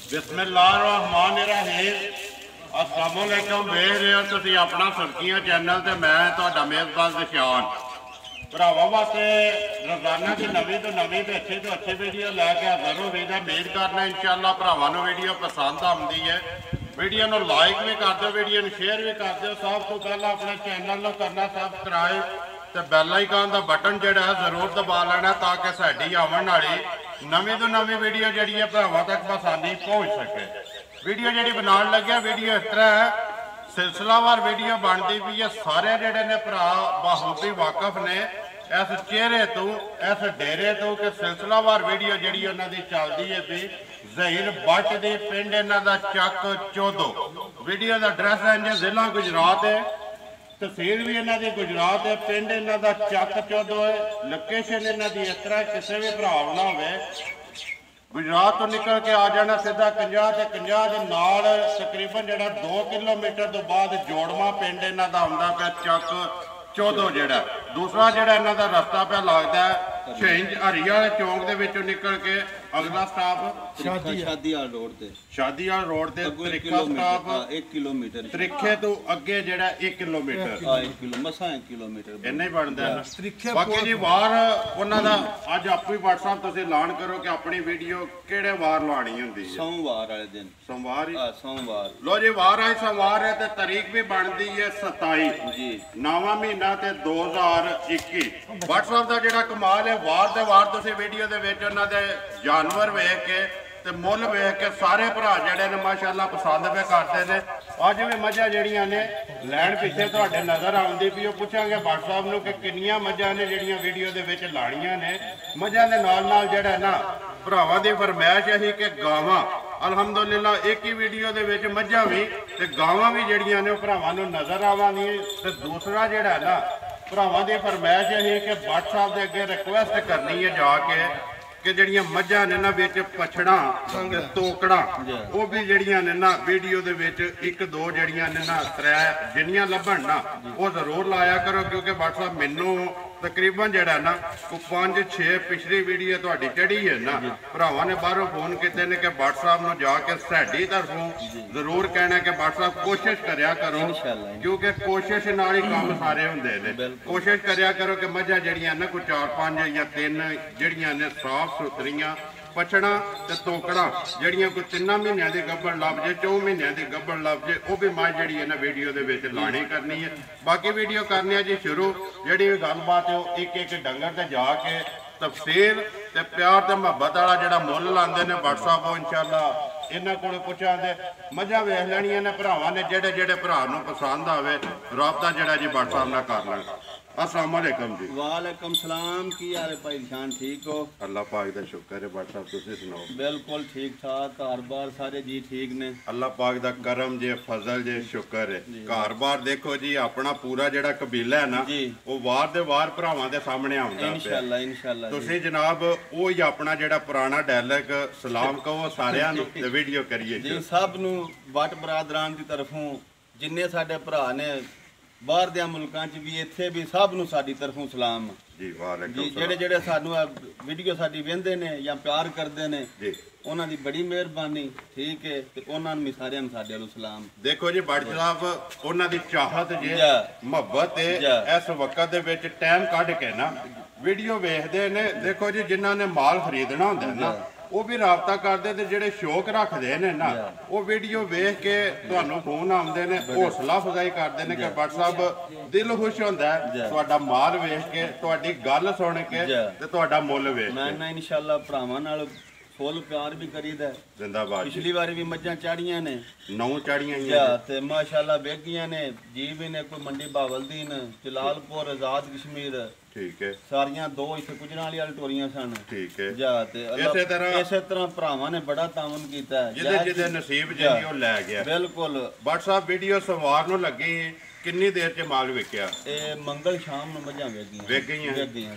बिस्मिल्लाहिर्रहमानिर्रहीम। अस्सलाम वालेकुम। वेख रहे हो तुसीं अपना सुर्खियां चैनल ते मैं तुहाडा मेज़बान निशान भरावां वास्ते रोज़ाना की नवीं तो नवीं ते अच्छी वीडियो लैके हाज़र हो गई। उम्मीद करना इंशाअल्लाह भरावां नूं वीडियो पसंद आउंदी है। वीडियो नूं लाइक भी कर दो, वीडियो नूं शेयर भी कर दो। सब तो पहला अपने चैनल नूं करना सबसक्राइब ते बैल आइकन दा बटन जिहड़ा है जरूर दबा लेना ताकि साडी आवन वाली नवीं तो नवीं वीडियो जिहड़ी है भरावां तक आसानी पहुँच सके। वीडियो जिहड़ी बनाउण लग्या वीडियो इस तरह है, सिलसिलावार वीडियो बनती पई है। सारे जिहड़े ने भरा बखूबी वाकफ ने इस चेहरे तो इस डेरे तो कि सिलसिलावार वीडियो जिहड़ी उन्हां दी चलदी है पई ज़हीर बट दे पिंड इन्हां दा चक चौधो। वीडियो का एड्रैस है इंज जिला गुजरात है, तहसील भी इन्हां दी गुजरात है, पिंड इन्हां दा चक चौधो है। लोकेशन इन्हां दी इस तरह किसी भी भरा ना होवे गुजरात तो निकल के आ जाना सीधा 50 ते 50 दे नाल तकरीबन जिहड़ा 2 किलोमीटर तो बाद जोड़वा पिंड इन्हां दा आउंदा पिया चक चौधो। जिहड़ा दूसरा जिहड़ा इन्हां दा रस्ता पिया लगदा है छिंज हरिया चौंक दे विचों निकल के अगला स्टाप शादीवाल रोड ते त्रिखा स्टाप 1 किलोमीटर त्रिखे तो अगे जिहड़ा 1 किलोमीटर मसा 1 किलोमीटर इन्ना ही बनदा है। बाकी जी वार उन्हां दा अज आपू ही WhatsApp तुसीं ऐलान करो कि अपनी वीडियो किहड़े वार लानी हुंदी है। सोमवार वाले दिन सोमवार ही सोमवार लो जी वार आई सोमवार है ते तारीख भी बनदी है 27 जी 9वां महीना ते 2021। WhatsApp दा जिहड़ा कमाल है वार दे वार तुसीं वीडियो दे विच उन्हां दे जानवर वेख के ते मुੱਲ वेख के सारे भरा जिहड़े ने माशाअल्लाह पसंद पे करते हैं। अज भी मझां जिहड़ियां ने लैन पिछे तुहाडे नज़र आउंदी पई, ओह पुछांगे भट्ट साहब नूं कि किन्नियां मझां ने जिहड़ियां वीडियो दे विच लाणीਆਂ ने। मझां दे नाल नाल जिहड़ा ना भरावां दी फरमाइश है कि गावां अलहमदुलिल्लाह एक ही वीडियो दे विच मझां भी ते गावां भी जिहड़ियां ने भरावां नूं नज़र आवांगियां। ते दूसरा जिहड़ा ना भरावां दी फरमाइश है कि भट्ट साहब दे अगे रिक्वेस्ट करनी है जाके कि जड़ियां मझां ने ना विच पछड़ा ते तोकड़ा वो भी जड़ियां ने ना वीडियो दे विच 1-2 जड़ियां ने ना 3 जिन्नियां लभण ना वो जरूर लाया करो, क्योंकि भट्ट साहब मैनू तकरीबन जड़ा ना 5-6 पिछली वीडियो तुहाडी चढ़ी है ना भरावां ने बाहरों फोन किते ने कि भट्ट साहब नूं जाके साडी तरफों जरूर कहना कि भट्ट साहब कोशिश करिया करो, क्योंकि कोशिश नाल ही काम सारे हुंदे ने। कोशिश करिया करो कि मझां जड़ियां ना कोई 4-5 या 3 जड़ियां ने साफ सुथरियां पछड़ा ते तोकड़ा जड़ियां कोई 3 महीनों की गब्बड़ लभ जे 4 महीनों की गब्बड़ लभ जे वो भी मैं जी है ना वीडियो के लानी करनी है। बाकी वीडियो करनी है जी शुरू जी गलबात है एक डंगर से जाके तफसील ते प्यार ते मुहब्बत वाला जो मुल लाते हैं WhatsApp वो इंशाअल्लाह इन्होंने को पुछांगे मझां वेख लैनियां ने भरावां ने जेड़े भरा नूं पसंद आवे राबता जड़ा जी WhatsApp नाल कर लें। अस्सलाम वालेकुम जी। वालेकुम सलाम। की हाल है भाई जान, ठीक हो? अल्लाह पाक दा शुक्र है। भट्ट साहब तुसीं सुनाओ? बिल्कुल ठीक ठाक, घर बार सारे जी ठीक ने। अल्लाह पाक दा करम जे फजल जे शुक्र है। घर बार देखो जी अपना पूरा जिहड़ा कबीला है ना वो वार दे वार भरावां दे सामने आउंदा इंशाअल्लाह इंशाअल्लाह। तुसीं जनाब वो ही अपना जिहड़ा पुराना डायलॉग सलाम कहो सारियां नूं ते वीडियो करिए जी सब नूं वट बरादरान दी तरफों जिन्ने साडे भरा ने बाहर दे मुल्कां च भी इत्थे भी सब नूं साडी तरफों सलाम जी। वालेकुम जी जेड़े सानू वीडियो साडी वेंदे ने या प्यार करदे ने जी उन्हां दी बड़ी मेहरबानी, ठीक है। ते उन्हां नूं सारियां नूं साडे वालों सलाम। देखो जी भट्ट साहब उन्हां दी चाहत जे मुहब्बत है इस वक्त दे विच टाइम कढ के ना वीडियो वेखदे ने। देखो जी जिन्हां ने माल खरीदना हुंदा है ना वो भी राबता करते ते जेड़े शौक रखते हैं ना वो वीडियो वेख के तुहानू फोन आते हैं हौसला अफजाई करते हैं कि भट्ट साहब दिल खुश होंदा है तुहाडा माल वेख के तुहाडी गल सुन के ते तुहाडा मुੱਲ वेख के। मैं इंशाअल्लाह भरावां नाल फुल प्यार भी करीदा। जिंदाबाद। पिछली बारी भी मझां चाड़ियां ने 9 चाड़ियां ते माशाअल्लाह बेगियां ने जी भी ने कोई मंडी बावलदीन जलालपुर आजाद कश्मीर ठीक है सारियां 2 इत्थे गुजरां वाली टोरियां सन ठीक है जा ते इसे तरह भरावां ने बड़ा तावन कीता है जिदे नसीब जी ओ लै गया। बिल्कुल भट्ट साहब वीडियो सोमवार नूं लगी ਕਿੰਨੀ ਦੇਰ 'ਚ ਮਾਲ ਵਿਕਿਆ? ਇਹ ਮੰਗਲ ਸ਼ਾਮ ਨੂੰ ਮੱਝਾਂ ਵਿਕ ਗਈਆਂ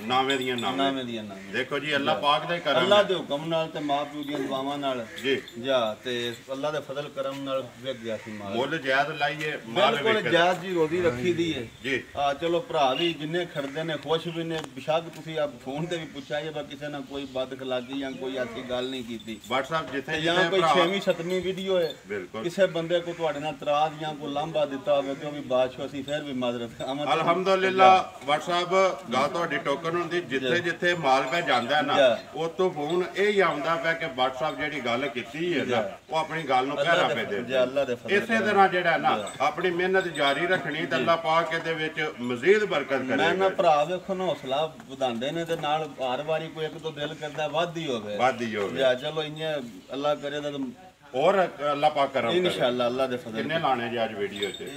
ਨਾਵੇਂ ਦੀਆਂ ਨਾਵੇਂ ਦੀਆਂ ਨਾਵੇਂ। ਦੇਖੋ ਜੀ ਅੱਲਾਹ ਪਾਕ ਦੇ ਕਰਮ, ਅੱਲਾਹ ਦੇ ਹੁਕਮ ਨਾਲ ਤੇ ਮਾਂ ਪਿਓ ਦੀਆਂ ਦੁਆਵਾਂ ਨਾਲ ਜੀ ਜਾ ਤੇ ਅੱਲਾਹ ਦੇ ਫਜ਼ਲ ਕਰਮ ਨਾਲ ਵਿਕ ਗਿਆ ਸੀ ਮਾਲ। ਮੁੱਲ ਜਾਇਜ਼ ਲਾਈਏ, ਮਾਲ ਬਿਲਕੁਲ ਜਾਇਜ਼ ਜੀ ਰੋਜ਼ੀ ਰੱਖੀ ਦੀ ਹੈ ਜੀ। ਚਲੋ ਭਰਾ ਵੀ ਜਿੰਨੇ ਖੜਦੇ ਨੇ ਖੁਸ਼ ਵੀ ਨੇ। ਬਿਸ਼ੱਕ ਤੁਸੀਂ ਆਪ ਫੋਨ ਤੇ ਵੀ ਪੁੱਛਿਆ ਜੇ ਕਿਸੇ ਨਾਲ ਕੋਈ ਬਦਖਲਾਕੀ ਜਾਂ ਕੋਈ ਐਸੀ ਗੱਲ ਨਹੀਂ ਕੀਤੀ। WhatsApp ਜਿੱਥੇ ਜਾਂ ਕੋਈ 6ਵੀਂ 7ਵੀਂ ਵੀਡੀਓ ਹੈ, ਬਿਲਕੁਲ ਕਿਸੇ ਬੰਦੇ ਕੋ ਤੁਹਾਡੇ ਨਾਲ ਤਰਾਜ਼ ਜਾਂ ਕੋਈ ਲਾਂਭਾ ਦਿੱਤਾ ਹੋਵੇ ਤੇ ਉਹ ਵੀ ਬਾਦਸ਼ਾਹ ਅਸੀਂ ਫਿਰ ਵੀ ਮਾਜ਼ਰਤ ਅਲਹਮਦੁਲਿਲਾ। WhatsApp ਗੱਲ ਤੁਹਾਡੀ ਟੋਕਨ ਹੁੰਦੀ, ਜਿੱਥੇ ਜਿੱਥੇ ਮਾਲ ਪੈ ਜਾਂਦਾ ਨਾ ਉਤੋਂ ਫੋਨ ਇਹ ਹੀ ਆਉਂਦਾ ਪਿਆ ਕਿ WhatsApp ਜਿਹੜੀ ਗੱਲ ਕੀਤੀ ਹੈ ਨਾ ਉਹ ਆਪਣੀ ਗੱਲ ਨੂੰ ਪਹਿਰਾ ਪੇ ਦੇ। ਇਸੇ ਤਰ੍ਹਾਂ ਜਿਹੜਾ ਨਾ ਆਪਣੀ ਮਿਹਨਤ ਜਾਰੀ ਰੱਖਣੀ ਤੇ ਅੱਲਾਹ ਪਾਕ ਇਹਦੇ ਵਿੱਚ ਮਜ਼ੀਦ ਬਰਕਤ ਕਰੇਗਾ। ਮੈਂ ਨਾ ਭਰਾ ਵੇਖੋ ਨਾ ਹੌਸਲਾ ਵਧਾਉਂਦੇ ਨੇ ਤੇ ਨਾਲ ਹਰ ਵਾਰੀ ਕੋਈ ਇੱਕ ਤੋਂ ਦਿਲ ਕਰਦਾ ਵੱਧ ਹੀ ਹੋਵੇ। ਚਲੋ ਇੰਨੇ ਅੱਲਾਹ ਕਰੇ ਤਾਂ ਹੋਰ ਅੱਲਾਹ ਪਾਕ ਕਰਮ ਇਨਸ਼ਾਅੱਲਾ ਅੱਲਾਹ ਦੇ ਫਜ਼ਲ। ਕਿੰਨੇ ਲਾਣੇ ਜੀ ਅੱਜ ਵੀਡੀਓ 'ਚ?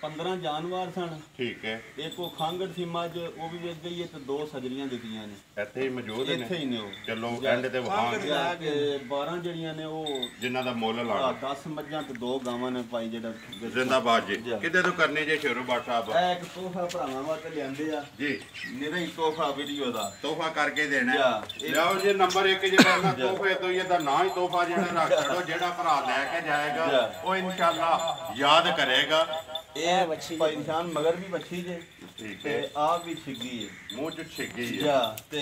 15 ਜਾਨਵਰ ਸਨ। ਠੀਕ ਹੈ। ਇੱਕ ਉਹ ਖਾਂਗੜ ਸੀ ਮੱਝ, ਉਹ ਵੀ ਵੇਚ ਗਈ ਹੈ ਤੇ 2 ਸਜਰੀਆਂ ਦਿੱਤੀਆਂ ਨੇ। ਇੱਥੇ ਹੀ ਮੌਜੂਦ ਨੇ? ਇੱਥੇ ਹੀ ਨੇ ਉਹ। ਚਲੋ ਐਂਡ ਤੇ ਵਹਾਂਗੇ 12 ਜਿਹੜੀਆਂ ਨੇ ਉਹ ਜਿਨ੍ਹਾਂ ਦਾ ਮੁੱਲ ਲਾਣਾ। 10 ਮੱਝਾਂ ਤੇ 2 ਗਾਵਾਂ ਨੇ ਭਾਈ ਜਿਹੜਾ ਜ਼ਿੰਦਾਬਾਦ ਜੀ। ਕਿਤੇ ਤੋਂ ਕਰਨੀ ਜੇ ਸ਼ੁਰੂ WhatsApp? ਇਹ ਇੱਕ ਤੋਹਫਾ ਭਰਾਵਾਂ ਵਾਸਤੇ ਲਿਆਂਦੇ ਆ ਜੀ। ਮੇਰਾ ਹੀ ਤੋਹਫਾ ਵੀਡੀਓ ਦਾ ਤੋਹਫਾ ਕਰਕੇ ਦੇਣਾ। ਲਿਆਓ ਜੀ ਨੰਬਰ 1 ਜਿਹੜਾ ਨਾ ਤੋਹਫੇ ਤੋਂ ਇਹਦਾ ਨਾਂ ਹੀ ਤੋਹਫਾ ਜਿਹੜਾ ਰੱਖ ਛੱਡੋ। ਜਿਹੜਾ ਭਰਾ ਲੈ ਕੇ ਜਾਏਗਾ ਉਹ ਇਨਸ਼ਾਅੱਲਾ ਯਾਦ ਕਰੇਗਾ। ਇਹ ਬੱਚੀ ਭਾਈ ਨਿਸ਼ਾਨ ਮਗਰ ਵੀ ਬੱਚੀ ਜੇ। ਠੀਕ ਹੈ। ਤੇ ਆਪ ਵੀ ਛਿੱਗੀ ਹੈ, ਮੂੰਹ 'ਚ ਛਿੱਗੀ ਹੈ। ਜਾ ਤੇ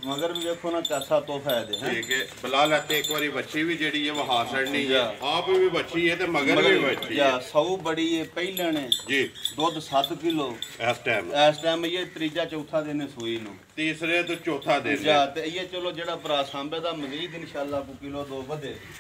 ਮਗਰ ਵੀ ਵੇਖੋ ਨਾ ਕੈਸਾ ਤੋਹਫਾ ਹੈ ਦੇ। ਠੀਕ ਹੈ। ਬਲਾਲ ਅਤੇ ਇੱਕ ਵਾਰੀ ਬੱਚੀ ਵੀ ਜਿਹੜੀ ਹੈ ਵਹਾ ਛੜਨੀ ਹੈ। ਆਪ ਵੀ ਬੱਚੀ ਹੈ ਤੇ ਮਗਰ ਵੀ ਬੱਚੀ ਹੈ। ਸੌ ਬੜੀ ਹੈ ਪਹਿਲਾਂ ਨੇ ਜੀ। ਦੁੱਧ 7 ਕਿਲੋ ਇਸ ਟਾਈਮ ਇਹ ਤੀਜਾ ਚੌਥਾ ਦਿਨ ਸੂਈ ਨੂੰ। ਤੀਸਰੇ ਤੋਂ ਚੌਥਾ ਦਿਨ ਜਾ ਤੇ ਇਹ ਚਲੋ ਜਿਹੜਾ ਭਰਾ ਸਾਂਭੇ ਦਾ ਮਜ਼ੀਦ ਇਨਸ਼ਾਅੱਲਾ ਕੋ ਕਿਲੋ 2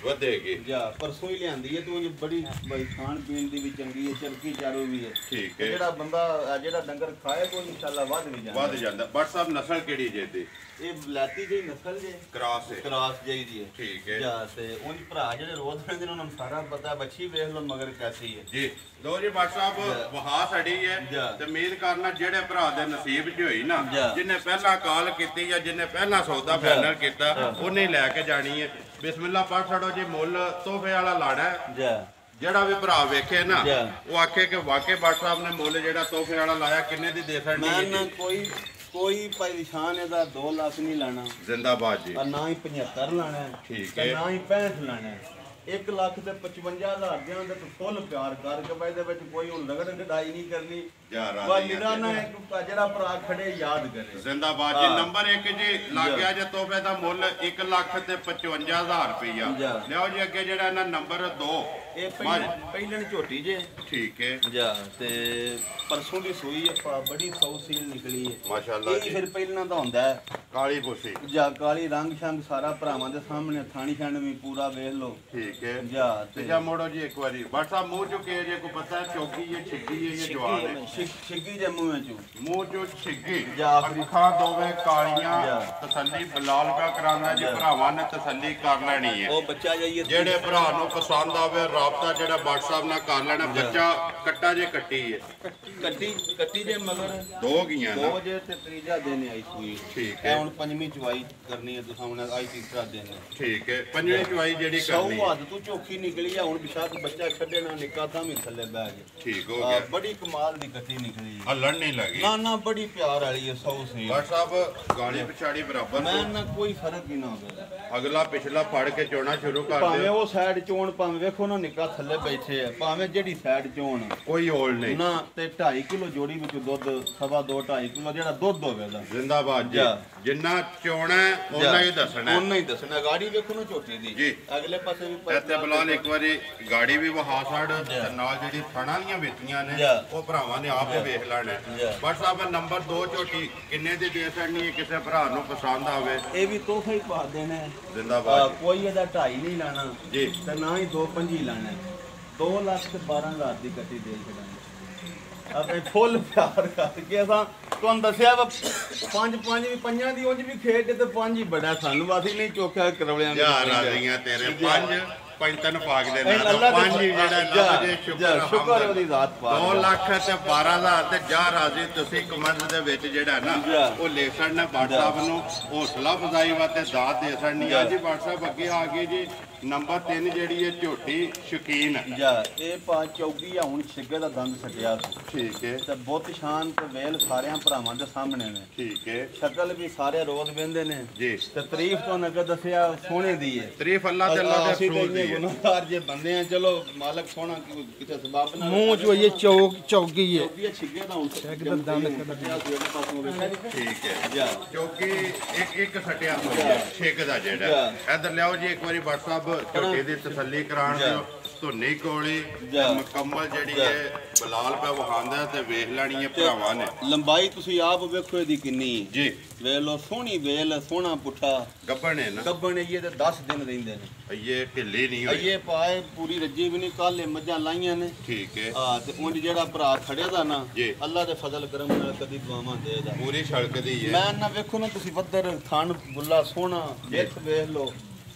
ਵਧੇਗੀ। ਜਾ ਪਰਸੋਂ ਹੀ ਲਿਆਂਦੀ ਹੈ ਤੂੰ ਬੜੀ ਬਈ ਖਾਣ ਪੀਣ ਦੀ ਵੀ ਚੰਗੀ ਹੈ, ਚਰਕੀ ਚਾਰੋ ਵੀ ਹੈ। ਠੀਕ ਹੈ। ਜਿਹੜਾ ਬੰਦਾ ਜਿਹੜਾ ਡੰਗਰ ਖਾਏ ਕੋ ਇਨਸ਼ਾਅੱਲਾ ਵੱਧ ਵੀ ਜਾਂਦਾ। WhatsApp ਨਸਲ ਕਿਹੜੀ ਜੇ ਦੀ? ਇਹ ਬਲਾਤੀ ਜਿਹੀ ਨਸਲ ਜੇ, ਕ੍ਰਾਸ ਹੈ। ਕ੍ਰਾਸ ਜਿਹੀ ਦੀ ਹੈ। ਠੀਕ ਹੈ। ਜਾ ਤੇ ਉਹ ਭਰਾ ਜਿਹੜੇ ਰੋਜ਼ ਰਹਿੰਦੇ ਨੇ ਉਹਨਾਂ ਨੂੰ ਸਾਰਾ ਪਤਾ। ਬੱਚੀ ਵੇਖ ਲਓ ਮਗਰ ਕੈਸੀ ਹੈ ਜੀ। ਲੋ ਜੀ WhatsApp ਵਹਾ ਛੜੀ ਹੈ ਤੇ ਉਮੀਦ ਕਰਨਾ ਜਿਹੜੇ ਭਰਾ ਦੇ ਨਸੀਬ 'ਚ ਹੋਈ ਨਾ, ਜਿਹਨੇ ਪਹਿਲਾਂ ਕਾਲ ਕੀਤੀ ਜਾਂ ਜਿਹਨੇ ਪਹਿਲਾਂ ਸੌਦਾ ਫਾਈਨਲ ਕੀਤਾ ਉਹਨੇ ਲੈ ਕੇ ਜਾਣੀ ਹੈ। ਬਿਸਮਿਲ੍ਲਾ ਪੜ੍ਹ ਛੜੋ ਜੀ। ਮੁੱਲ ਤੋਹਫੇ ਵਾਲਾ ਲਾੜਾ ਹੈ। ਜਿਹੜਾ ਵੀ ਭਰਾ ਵੇਖੇ ਨਾ ਉਹ ਆਖੇ ਕਿ ਵਾਕਈ WhatsApp ਨੇ ਮੁੱਲ ਜਿਹੜਾ ਤੋਹਫੇ ਵਾਲਾ ਲਾਇਆ ਕਿੰਨੇ ਦੀ ਦੇ ਸਕਦੀ ਹੈ? ਮੈਂ ਕੋਈ ਪਰੇਸ਼ਾਨ ਇਹਦਾ 2 ਲੱਖ ਨਹੀਂ ਲੈਣਾ। ਜ਼ਿੰਦਾਬਾਦ ਜੀ। ਨਾ ਹੀ 75 ਲੈਣਾ ਠੀਕ ਹੈ। ਨਾ ਹੀ 65 ਲੈਣਾ। 1 ਲੱਖ ਤੇ 55,000 ਦਿਆਂ ਦੇ ਫੁੱਲ ਪਿਆਰ ਕਰਕੇ ਬਾਈ ਦੇ ਵਿੱਚ ਕੋਈ ਹੁਣ ਲਗੜ ਗਡਾਈ ਨਹੀਂ ਕਰਨੀ। ਜਿਹੜਾ ਨਾ ਇੱਕ ਜਿਹੜਾ ਭਰਾ ਖੜੇ ਯਾਦ ਕਰੇ। ਜ਼ਿੰਦਾਬਾਦ ਜੀ। ਨੰਬਰ 1 ਜੀ ਲੱਗ ਗਿਆ ਜੇ ਤੋਹਫੇ ਦਾ ਮੁੱਲ 1 ਲੱਖ ਤੇ 55,000 ਰੁਪਈਆ। ਲਿਆਓ ਜੀ ਅੱਗੇ ਜਿਹੜਾ ਇਹਨਾਂ ਨੰਬਰ 2 ਇਹ ਪਹਿਲਣ ਝੋਟੀ ਜੇ। ਠੀਕ ਹੈ। ਜਾ ਤੇ ਪਰਸੋਂ ਦੀ ਸੂਈ ਹੈ, ਬੜੀ ਸੌ ਸੀਲ ਨਿਕਲੀ ਹੈ ਮਾਸ਼ਾਅੱਲਾ ਜੀ। ਫਿਰ ਪਹਿਲਾਂ ਦਾ ਹੁੰਦਾ ਹੈ ਕਾਲੀ ਬੁੱਸੀ। ਜਾ ਕਾਲੀ ਰੰਗ ਸ਼ੰਗ ਸਾਰਾ ਭਰਾਵਾਂ ਦੇ ਸਾਹਮਣੇ। ਥਾਣੀ ਛੰਡ ਵੀ ਪੂਰਾ ਵੇਖ ਲਓ। ਠੀਕ ਹੈ। ਜਾ ਤੇ ਜਾ ਮੋੜੋ ਜੀ ਇੱਕ ਵਾਰੀ। WhatsApp ਮੂੰਹ ਚੁੱਕੇ ਜੇ ਕੋਈ ਪਤਾ ਚੌਕੀ ਹੈ ਛਿੱਗੀ ਹੈ ਇਹ ਜਵਾਬ ਹੈ? ਛਿੱਗੀ ਜੇ ਮੂੰਹ ਚੋਂ ਛਿੱਗੀ। ਅੱਖਾਂ ਦੋਵੇਂ ਕਾਲੀਆਂ। ਤਸੱਲੀ ਬਲਾਲ ਕਾ ਕਰਾਣਾ ਜੀ। ਭਰਾਵਾਂ ਨੇ ਤਸੱਲੀ ਕਰ ਲੈਣੀ ਹੈ। ਉਹ ਬੱਚਾ ਜਾਈਏ ਜਿਹੜੇ ਭਰਾ ਨੂੰ ਪਸੰਦ ਆਵੇ ਰਾਬਤਾ ਜਿਹੜਾ WhatsApp ਨਾਲ ਕਰ ਲੈਣਾ। ਬੱਚਾ ਕੱਟਾ ਜੇ ਕੱਟੀ ਹੈ। ਕੱਟੀ ਜੇ ਮਗਰ 2 ਗਈਆਂ ਨਾ। 2 ਜੇ ਤੇ ਤੀਜਾ ਦਿਨ ਆਈ ਸੂਈ। ਠੀਕ ਹੈ। ਹੁਣ 5ਵੀਂ ਚਵਾਈ ਕਰਨੀ ਹੈ ਤੁਸੀਂ ਹੁਣ ਆਈ ਤੀਸਰਾ ਦਿਨ। ਠੀਕ ਹੈ। 5ਵੀਂ ਚਵਾਈ ਜਿਹੜੀ ਕਰਨੀ ਹੈ। ਤੂੰ ਚੌਕੀ ਨਿਕਲੀ ਆ ਹੁਣ ਬਿਸ਼ਾਕ ਬੱਚਾ ਛੱਡੇ ਨਾ ਨਿੱਕਾ ਤਾਂ ਵੀ ਥੱਲੇ ਬਹਿ ਗਿਆ। ਠੀਕ ਹੋ ਗਿਆ। ਬੜੀ ਕਮਾਲ ਦੀ ਕੱਟੀ ਨਿਕਲੀ। ਹੱਲਣ ਨਹੀਂ ਲੱਗੀ। ਨਾ ਬੜੀ ਪਿਆਰ ਵਾਲੀ ਹੈ 100 ਸੀ। WhatsApp ਗਾਲੀ ਪਿਛਾੜੀ ਬਰਾਬਰ। ਮੈਂ ਨਾ ਕੋਈ ਫਰਕ ਹੀ ਨਾ ਹੋਵੇ। ਅਗਲਾ ਪਿਛਲਾ ਫੜ ਕੇ ਚੋਣਾ ਸ਼ੁਰੂ ਕਰ ਦੇ। ਭਾਵੇਂ ਉਹ ਸਾਈਡ ਚੋਣ ਭਾਵੇਂ ਵੇਖੋ ਨਾ ਨਿੱਕਾ ਥੱਲੇ ਬੈਠੇ ਆ ਭਾਵੇਂ ਜਿਹੜੀ ਸਾਈਡ ਚੋਣ ਕੋਈ ਹੋਲ ਨਹੀਂ ਨਾ। ਤੇ 2.5 ਕਿਲੋ ਜੋੜੀ ਵਿੱਚ ਦੁੱਧ 2.5 ਕਿਲੋ ਜਿਹੜਾ ਦੁੱਧ ਹੋਵੇਗਾ। ਜ਼ਿੰਦਾਬਾਦ ਜੀ। ਜਿੰਨਾ ਚੋਣਾ ਉਹਨਾਂ ਹੀ ਦੱਸਣਾ। ਉਹਨਾਂ ਹੀ ਦੱਸਣਾ। ਗਾੜੀ ਵੇਖੋ ਨਾ ਝੋਟੀ ਦੀ ਜੀ। ਅਗਲੇ ਪਾਸੇ ਵੀ ਇੱਥੇ ਬਲਾਲ ਇੱਕ ਵਾਰੀ ਗਾੜੀ ਵੀ ਵਹਾ ਛੜ ਨਾਲ ਜਿਹੜੀ ਥਣਾ ਦੀਆਂ ਵੇਚੀਆਂ ਨੇ ਉਹ ਭਰਾਵਾਂ ਨੇ ਆਪ ਹੀ ਵੇਖ ਲੈਣਾ। WhatsApp ਨੰਬਰ 2 ਝੋਟੀ ਕਿੰਨੇ ਦੀ ਦੇ ਸਕਣੀ ਹੈ ਕਿਸੇ ਭਰਾ ਨੂੰ ਪਸੰਦ ਆਵੇ? ਇਹ ਵੀ ਤੋਹਫਾ ਹੀ ਪਾ ਦੇਣਾ। ਜ਼ਿੰਦਾਬਾਦ। ਕੋਈ ਇਹਦਾ 2.5 ਨਹੀਂ ਲੈਣਾ ਜੀ ਤੇ ਨਾ ਹੀ 2.5 ਲੈਣਾ। 2,12,000 ਦੀ ਕੱਟੀ ਦੇ ਛੱਡਾਂਗੇ। ਆਪਣੇ ਫੁੱਲ ਪਿਆਰ ਕਰਕੇ ਅਸਾਂ ਤੁਹਾਨੂੰ ਦੱਸਿਆ ਵਾ 5 ਵੀ ਪੰਜਾਂ ਦੀ ਉਂਝ ਵੀ ਖੇਡ ਤੇ 5 ਹੀ ਬੜਾ ਸਾਨੂੰ ਵਾਸੀ ਨਹੀਂ ਚੋਖਿਆ ਕਰਵਲਿਆਂ ਦੇ। ਯਾਰ ਰਾਜ਼ੀਆਂ ਤੇਰੇ 5 ਪਾਕ ਦੇ ਨਾਲ 5 ਜਿਹੜਾ ਜੇ ਸ਼ੁਕਰ ਉਹਦੀ ਜ਼ਾਤ ਪਾਕ। 2 ਲੱਖ ਤੇ 12,000 ਤੇ ਜਾ ਰਾਜ਼ੀ ਤੁਸੀਂ ਕਮੈਂਟ ਦੇ ਵਿੱਚ ਜਿਹੜਾ ਨਾ ਉਹ ਲਿਖ ਛੱਡਣਾ। WhatsApp ਨੂੰ ਹੌਸਲਾ ਅਫਜ਼ਾਈ ਵਾਸਤੇ ਦਾਤ ਦੇ ਛੱਡਣੀ ਆ ਜੀ। WhatsApp ਅੱਗੇ ਆ ਗਏ ਜੀ ਨੰਬਰ 3 ਜਿਹੜੀ ਹੈ ਝੋਟੀ ਸ਼ੌਕੀਨ ਜਾ ਇਹ ਪਾ ਚੌਗੀ ਆ ਹੁਣ ਛਿੱਗੇ ਦਾ ਦੰਦ ਛੱਡਿਆ ਸੀ ਠੀਕ ਹੈ ਤੇ ਬਹੁਤ ਸ਼ਾਨ ਤੇ ਵੇਲ ਸਾਰਿਆਂ ਭਰਾਵਾਂ ਦੇ ਸਾਹਮਣੇ ਨੇ ਠੀਕ ਹੈ ਸ਼ਕਲ ਵੀ ਸਾਰੇ ਰੋਜ਼ ਵਹਿੰਦੇ ਨੇ ਜੀ ਤੇ ਤਾਰੀਫ ਤੋਂ ਨਗਰ ਦੱਸਿਆ ਸੋਹਣੇ ਦੀ ਹੈ ਤਾਰੀਫ ਅੱਲਾਹ ਤੇ ਅੱਲਾਹ ਦੇ ਅਸੀਂ ਰਸੂਲ ਦੀ ਹੈ ਗੁਨਾਹਗਾਰ ਜੇ ਬੰਦੇ ਆ ਚਲੋ ਮਾਲਕ ਸੋਹਣਾ ਕਿਤੇ ਸਬਬ ਨਾਲ ਮੂੰਹ ਚ ਇਹ ਚੌਕੀ ਹੈ ਚੌਗੀ ਛਿੱਗੇ ਦਾ ਹੁਣ ਛਿੱਗ ਦਾ ਦੰਦ ਕੱਢਿਆ ਠੀਕ ਹੈ ਜਾ ਕਿਉਂਕਿ ਇੱਕ ਸਟਿਆ ਹੋਇਆ ਛੇਕ ਦਾ ਜਿਹੜਾ ਇਧਰ ਲਿਆਓ ਜੀ ਇੱਕ ਵਾਰੀ WhatsApp ਝੋਟੀ ਦੀ ਤਸੱਲੀ ਕਰਾਉਣ ਦਿਓ ਧੁੰਨੀ ਕੋਲੀ ਮੁਕੰਮਲ ਜਿਹੜੀ ਹੈ ਬਲਾਲ ਪਾ ਵਹਾਂਦਾ ਤੇ ਵੇਖ ਲੈਣੀ ਹੈ ਭਰਾਵਾਂ ਨੇ ਲੰਬਾਈ ਤੁਸੀਂ ਆਪ ਵੇਖੋ ਇਹਦੀ ਕਿੰਨੀ ਹੈ ਜੀ ਵੇਖ ਲੋ ਸੋਹਣੀ ਵੇਲ ਸੋਹਣਾ ਪੁੱਠਾ ਗੱਬਣ ਹੈ ਨਾ ਗੱਬਣ ਇਹ ਤੇ 10 ਦਿਨ ਰਹਿੰਦੇ ਨੇ ਇਹ ਢਿੱਲੀ ਨਹੀਂ ਹੋਈ ਇਹ ਪਾਏ ਪੂਰੀ ਰੱਜੀ ਵੀ ਨਹੀਂ ਕੱਲ ਮੱਝਾਂ ਲਾਈਆਂ ਨੇ ਠੀਕ ਹੈ ਹਾਂ ਤੇ ਉਂਝ ਜਿਹੜਾ ਭਰਾ ਖੜਿਆ ਦਾ ਨਾ ਜੀ। ਅੱਲਾ ਦੇ ਫਜ਼ਲ ਕਰਮ ਨਾਲ ਕਦੀ ਦੁਆਵਾਂ ਦੇਦਾ ਪੂਰੀ ਛਲਕਦੀ ਹੈ ਮੈਂ ਨਾ ਵੇਖੋ ਨਾ ਤੁਸੀਂ ਵੱਦਰ ਥਣ ਬੁੱਲਾ ਸੋਹਣਾ ਜਿੱਤ ਵੇਖ ਲੋ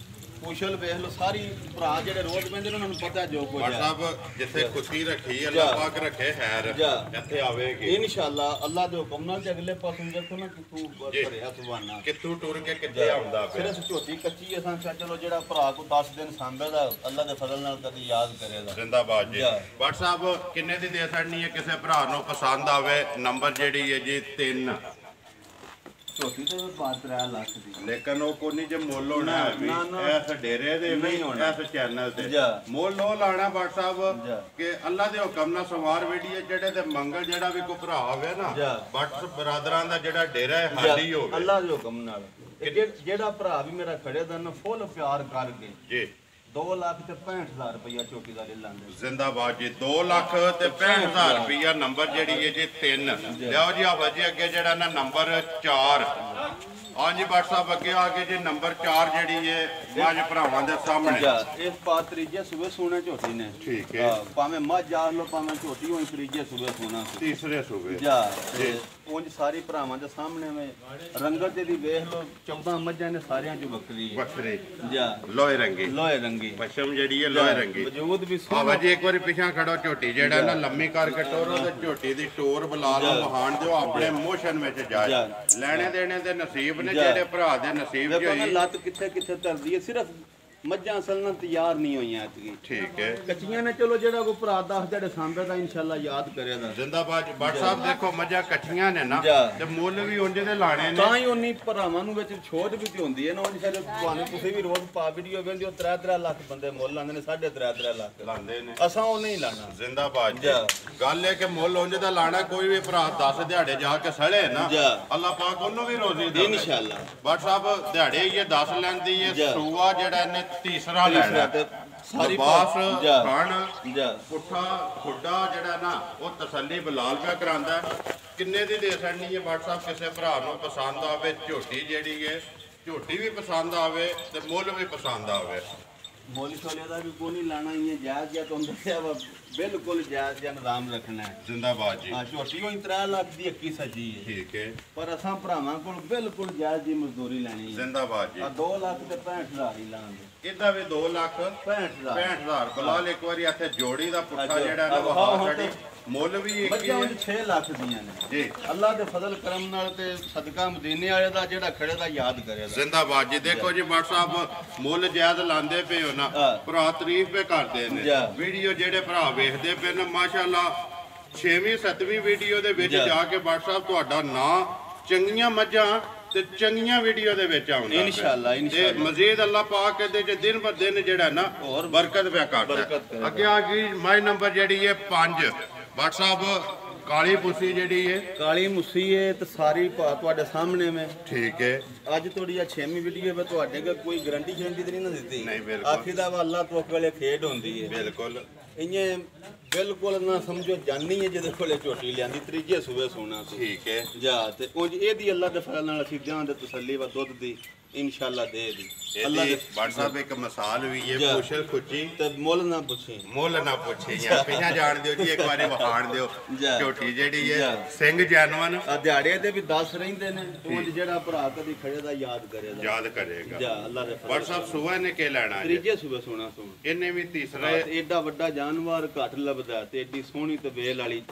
ਕੁਸ਼ਲ ਵੇਖ ਲੋ ਸਾਰੀ ਭਰਾ ਜਿਹੜੇ ਰੋਜ਼ ਬੰਦੇ ਨੇ ਉਹਨਾਂ ਨੂੰ ਪਤਾ ਜੋ ਕੁਝ ਹੈ WhatsApp ਜਿੱਥੇ ਖੁਸ਼ੀ ਰੱਖੀ ਅੱਲਾਹ ਪਾਕ ਰੱਖੇ ਖੈਰ ਇੱਥੇ ਆਵੇਗੀ ਇਨਸ਼ਾਅੱਲਾ ਅੱਲਾ ਦੇ ਹੁਕਮ ਨਾਲ ਤੇ ਅਗਲੇ ਪਾਸੋਂ ਦੇਖੋ ਨਾ ਕਿਤੋਂ ਭਰਿਆ ਸੁਭਾਨਾ ਕਿੱਥੋਂ ਟੁਰ ਕੇ ਕਿੱਥੇ ਆਉਂਦਾ ਪਿਆ ਸਿਰਫ ਝੋਟੀ ਕੱਚੀ ਅਸਾਂ ਚਲੋ ਜਿਹੜਾ ਭਰਾ ਕੋ 10 ਦਿਨ ਸਾਂਭੇਦਾ ਅੱਲਾ ਦੇ ਫਜ਼ਲ ਨਾਲ ਕਦੀ ਯਾਦ ਕਰੇਗਾ ਜ਼ਿੰਦਾਬਾਦ ਜੀ WhatsApp ਕਿੰਨੇ ਦੀ ਦੇ ਸਕਣੀ ਹੈ ਕਿਸੇ ਭਰਾ ਨੂੰ ਪਸੰਦ ਆਵੇ ਨੰਬਰ ਜਿਹੜੀ ਹੈ ਜੀ 3 ਝੋਟੀ ਤੇ 5 ਲੱਖ ਦੀ ਲੇਕਿਨ ਉਹ ਕੋਈ ਜੇ ਮੁੱਲ ਹੋਣਾ ਵੀ ਇਸ ਡੇਰੇ ਦੇ ਵੀ ਇਸ ਚੈਨਲ ਤੇ ਮੁੱਲ ਉਹ ਲਾਣਾ WhatsApp ਕਿ ਅੱਲਾ ਦੇ ਹੁਕਮ ਨਾਲ ਸਵਾਰ ਵੀਡੀਓ ਜਿਹੜੇ ਤੇ ਮੰਗਲ ਜਿਹੜਾ ਵੀ ਕੋਈ ਭਰਾ ਹੋਵੇ ਨਾ ਬਟ ਬਰਾਦਰਾਂ ਦਾ ਜਿਹੜਾ ਡੇਰਾ ਹੈ ਹਾਲੀ ਹੋਵੇ ਅੱਲਾ ਦੇ ਹੁਕਮ ਨਾਲ ਜਿਹੜਾ ਭਰਾ ਵੀ ਮੇਰਾ ਖੜੇ ਦਾ ਨਾ ਫੁੱਲ ਪਿਆਰ ਕਰਕੇ ਜੀ 2 ਲੱਖ ਤੇ 65,000 ਰੁਪਇਆ ਝੋਟੀ ਦਾ ਲੈ ਲਾਂਦੇ ਜ਼ਿੰਦਾਬਾਦ ਜੀ 2 ਲੱਖ ਤੇ 65,000 ਰੁਪਇਆ ਨੰਬਰ ਜਿਹੜੀ ਹੈ ਜੀ 3 ਲਿਆਓ ਜੀ ਆ ਵਜੇ ਅੱਗੇ ਜਿਹੜਾ ਨਾ ਨੰਬਰ 4 ਹਾਂਜੀ WhatsApp ਅੱਗੇ ਆ ਕੇ ਜੀ ਨੰਬਰ 4 ਜਿਹੜੀ ਹੈ ਮੱਝ ਭਰਾਵਾਂ ਦੇ ਸਾਹਮਣੇ ਇਸ ਪਾਤ ਤਰੀਜੇ ਸੂਬੇ ਸੋਨੇ ਝੋਟੀ ਨੇ ਠੀਕ ਹੈ ਭਾਵੇਂ ਮੱਝ ਆ ਲੋ ਭਾਵੇਂ ਝੋਟੀ ਹੋਈ ਤਰੀਜੇ ਸੂਬੇ ਸੋਨਾ ਤੀਸਰੇ ਸੂਬੇ ਜਾ ਉਂਝ ਸਾਰੀ ਭਰਾਵਾਂ ਦੇ ਸਾਹਮਣੇ ਵੇ ਰੰਗਤ ਦੀ ਵੇਖ ਲੋ 14 ਮੱਝਾਂ ਨੇ ਸਾਰਿਆਂ ਚ ਵੱਖਰੀ ਹੈ ਵੱਖਰੇ ਜਾ ਲੋਹੇ ਰੰਗੀ ਪਸ਼ਮ ਜਿਹੜੀ ਹੈ ਲੋਹੇ ਰੰਗੀ ਵਜੂਦ ਵੀ ਆਵਾ ਜੀ ਇੱਕ ਵਾਰੀ ਪਿਛਾਂ ਖੜੋ ਝੋਟੀ ਜਿਹੜਾ ਨਾ ਲੰਮੀ ਕਰਕੇ ਟੋਰੋ ਤੇ ਝੋਟੀ ਦੀ ਟੋਰ ਬੁਲਾ ਲਓ ਮਹਾਨ ਦਿਓ ਆਪਣੇ ਮੋਸ਼ਨ ਵਿੱਚ ਜਾਏ ਲੈਣੇ ਦੇਣੇ ਦੇ ਨਸੀਬ ਨੇ ਜਿਹੜੇ ਭਰਾ ਦੇ ਨਸੀਬ ਚ ਹੋਈ ਲੱਤ ਕਿੱਥੇ ਕਿੱਥੇ ਧਰਦੀ ਹੈ ਸਿਰਫ ਮੱਝਾਂ ਅਸਲ ਨਾਲ ਤਿਆਰ ਨਹੀਂ ਹੋਈਆਂ ਐਤਕੀ ਠੀਕ ਹੈ ਕੱਚੀਆਂ ਨੇ ਚਲੋ ਜਿਹੜਾ ਕੋ ਭਰਾ 10 ਜਿਹੜੇ ਸਾਂਭੇ ਦਾ ਇਨਸ਼ਾਅੱਲਾ ਯਾਦ ਕਰੇਗਾ ਜ਼ਿੰਦਾਬਾਦ WhatsApp ਦੇਖੋ ਮੱਝਾਂ ਕੱਚੀਆਂ ਨੇ ਨਾ ਤੇ ਮੁੱਲ ਵੀ ਉਂਝ ਦੇ ਲਾਣੇ ਨੇ ਤਾਂ ਹੀ ਉਨੀ ਭਰਾਵਾਂ ਨੂੰ ਵਿੱਚ ਛੋਟ ਵੀ ਤੇ ਹੁੰਦੀ ਹੈ ਨਾ ਉਹ ਸਾਡੇ ਤੁਹਾਨੂੰ ਤੁਸੀਂ ਵੀ ਰੋਜ਼ ਪਾ ਵੀਡੀਓ ਵੇਖਦੇ ਹੋ 3-3 ਲੱਖ ਬੰਦੇ ਮੁੱਲ ਲਾਉਂਦੇ ਨੇ 3.5 ਲੱਖ ਲਾਉਂਦੇ ਨੇ ਅਸਾਂ ਉਹ ਨਹੀਂ ਲਾਣਾ ਜ਼ਿੰਦਾਬਾਦ ਜੀ ਗੱਲ ਇਹ ਕਿ ਮੁੱਲ ਉਂਝ ਦਾ ਲਾਣਾ ਕੋਈ ਵੀ ਭਰਾ 10 ਦਿਹਾੜੇ ਜਾ ਕੇ ਸੜੇ ਨਾ ਅੱਲਾਹ ਪਾਕ ਉਹਨੂੰ ਵੀ ਰੋਜ਼ੀ ਦੇ ਇਨਸ਼ਾਅੱਲਾ WhatsApp ਦਿਹਾੜੇ ਇਹ 10 ਲੈਂਦੀ ਹੈ ਸੂਆ ਜਿਹੜਾ ਇਹਨੇ ਤੀਸਰਾ ਲੈਣਾ ਸਾਰੀ ਬਾਸ ਖਾਣ ਪੁੱਠਾ ਖੁੱਡਾ ਜਿਹੜਾ ਨਾ ਉਹ ਤਸੱਲੀ ਬਲਾਲ ਪਿਆ ਕਰਾਂਦਾ ਕਿੰਨੇ ਦੀ ਦੇ ਸਕਣੀ ਹੈ WhatsApp ਕਿਸੇ ਭਰਾ ਨੂੰ ਪਸੰਦ ਆਵੇ ਝੋਟੀ ਜਿਹੜੀ ਹੈ ਝੋਟੀ ਵੀ ਪਸੰਦ ਆਵੇ ਤੇ ਮੁੱਲ ਵੀ ਪਸੰਦ ਆਵੇ ਮੁੱਲ ਛੋਲੇ ਦਾ ਵੀ ਕੋਈ ਨਹੀਂ ਲਾਣਾ ਇਹ ਜਾਇਜ਼ ਜਾਂ ਤੁਹਾਨੂੰ ਦੱਸਿਆ ਵਾ ਬਿਲਕੁਲ ਜਾਇਜ਼ ਜਾਂ ਨਿਜ਼ਾਮ ਰੱਖਣਾ ਹੈ ਜ਼ਿੰਦਾਬਾਦ ਜੀ ਹਾਂ ਝੋਟੀ ਹੋਈ 3 ਲੱਖ ਦੀ 21 ਸੱਜੀ ਹੈ ਠੀਕ ਹੈ ਪਰ ਅਸਾਂ ਭਰਾਵਾਂ ਕੋਲ ਬਿਲਕੁਲ ਜਾਇਜ਼ ਦੀ ਮਜ਼ਦੂਰੀ ਲੈਣੀ ਹੈ ਜ਼ਿੰਦਾਬਾਦ ਜੀ 2 ਲੱਖ ਤੇ 65,000 ਹੀ ਲਾਂਗੇ ਇਹਦਾ ਵੀ 2 ਲੱਖ 65,000 ਬਲਾਲ ਇੱਕ ਵਾਰੀ ਇੱਥੇ ਜੋੜੀ ਦਾ ਪੁੱਠਾ ਜਿਹੜਾ ਨਾ ਵਹਾ ਸਾਡੀ ਮੁੱਲ ਵੀ ਇੱਕ ਹੀ ਹੈ 6 ਲੱਖ ਦੀਆਂ ਨੇ ਜੀ ਅੱਲਾ ਦੇ ਫਜ਼ਲ ਕਰਮ ਨਾਲ ਤੇ ਸਦਕਾ ਮਦੀਨੇ ਵਾਲੇ ਦਾ ਜਿਹੜਾ ਖੜੇ ਦਾ ਯਾਦ ਕਰੇਗਾ ਜ਼ਿੰਦਾਬਾਦ ਜੀ ਦੇਖੋ ਜੀ WhatsApp ਮੁੱਲ ਜਾਇਜ਼ ਲਾਂਦੇ ਪਏ ਹੋ ਨਾ ਭਰਾ ਤਾਰੀਫ ਪੇ ਕਰਦੇ ਨੇ ਵੀਡੀਓ ਜਿਹੜੇ ਭਰਾ ਵੇਖਦੇ ਪਏ ਨੇ ਮਾਸ਼ਾਅੱਲਾ 6ਵੀਂ 7ਵੀਂ ਵੀਡੀਓ ਦੇ ਵਿੱਚ ਜਾ ਕੇ WhatsApp ਤੁਹਾਡਾ ਨਾਂ ਚੰਗੀਆਂ ਮੱਝਾਂ ਤੇ ਚੰਗੀਆਂ ਵੀਡੀਓ ਦੇ ਵਿੱਚ ਆਉਂਦਾ ਇਨਸ਼ਾਅੱਲਾ ਤੇ ਮਜ਼ੀਦ ਅੱਲਾਹ ਪਾਕ ਇਹਦੇ ਚ ਦਿਨ ਬ ਦਿਨ ਜਿਹੜਾ ਨਾ ਹੋਰ ਬਰਕਤ ਪਿਆ ਕਰਦਾ ਅੱਗੇ ਆ ਗਈ ਮਾਈ ਨੰਬਰ ਜਿਹੜੀ ਹੈ 5 WhatsApp ਕਾਲੀ ਪੁੱਸੀ ਜਿਹੜੀ ਹੈ ਕਾਲੀ ਮੁੱਸੀ ਹੈ ਤੇ ਸਾਰੀ ਤੁਹਾਡੇ ਸਾਹਮਣੇ ਮੈਂ ਠੀਕ ਹੈ ਅੱਜ ਤੁਹਾਡੀ ਆ 6ਵੀਂ ਵੀਡੀਓ ਹੈ ਤੁਹਾਡੇ ਕੋਲ ਕੋਈ ਗਾਰੰਟੀ ਸ਼ਰੰਟੀ ਤੇ ਨਹੀਂ ਨਾ ਦਿੱਤੀ ਨਹੀਂ ਬਿਲਕੁਲ ਆਖੀ ਦਾ ਅੱਲਾ ਤੋਂ ਕੋਲੇ ਖੇਡ ਹੁੰਦੀ ਹੈ ਬਿਲਕੁਲ ਇੰਨੇ ਬਿਲਕੁਲ ਨਾ ਸਮਝੋ ਜਾਨੀ ਹੈ ਜਿਹਦੇ ਕੋਲੇ ਝੋਟੀ ਲਿਆਂਦੀ ਤੀਜੇ ਸੂਬੇ ਸੋਨਾ ਠੀਕ ਹੈ ਜਾ ਤੇ ਉਂਝ ਇਹਦੀ ਅੱਲਾ ਦੇ ਫਜ਼ਲ ਨਾਲ ਅਸੀਂ ਜਾਨ ਦੇ ਤਸੱਲੀ ਵਾ ਦੁੱਧ ਦੀ ਇਨਸ਼ਾਅੱਲਾ ਦੇ ਦੀ ਅੱਲਾਹ ਦੇ WhatsApp ਇੱਕ ਮਿਸਾਲ ਵੀ ਹੈ ਪੁੱਛਲ ਖੁੱਚੀ ਤੇ ਮੁੱਲ ਨਾ ਪੁੱਛੀ ਮੁੱਲ ਨਾ ਪੁੱਛੀ ਜਾਂ ਪਿਛਾ ਜਾਣ ਦਿਓ ਜੀ ਇੱਕ ਵਾਰੀ ਵਖਾਣ ਦਿਓ ਝੋਟੀ ਜਿਹੜੀ ਹੈ ਸਿੰਘ ਜੈਨਵਨ ਦਿਹਾੜੇ ਦੇ ਵੀ 10 ਰਹਿੰਦੇ ਨੇ ਉਂਝ ਜਿਹੜਾ ਭਰਾ ਕਦੀ ਖੜੇ ਦਾ ਯਾਦ ਕਰੇਗਾ ਯਾਦ ਕਰੇਗਾ ਜਾ ਅੱਲਾ ਦੇ WhatsApp ਸੁਬਹ ਨੇ ਕੀ ਲੈਣਾ ਜੀ ਤੀਜੇ ਸੂਬੇ ਸੋਨਾ ਸੋਨਾ ਇਹਨੇ ਵੀ ਤੀਸਰਾ ਐਡਾ ਵੱਡਾ ਜਾਨਵਰ ਘੱਟ ਲੱਭਦਾ ਤੇ ਏਡੀ ਸੋਹਣੀ ਤੇ ਵੇਲ ਵਾਲੀ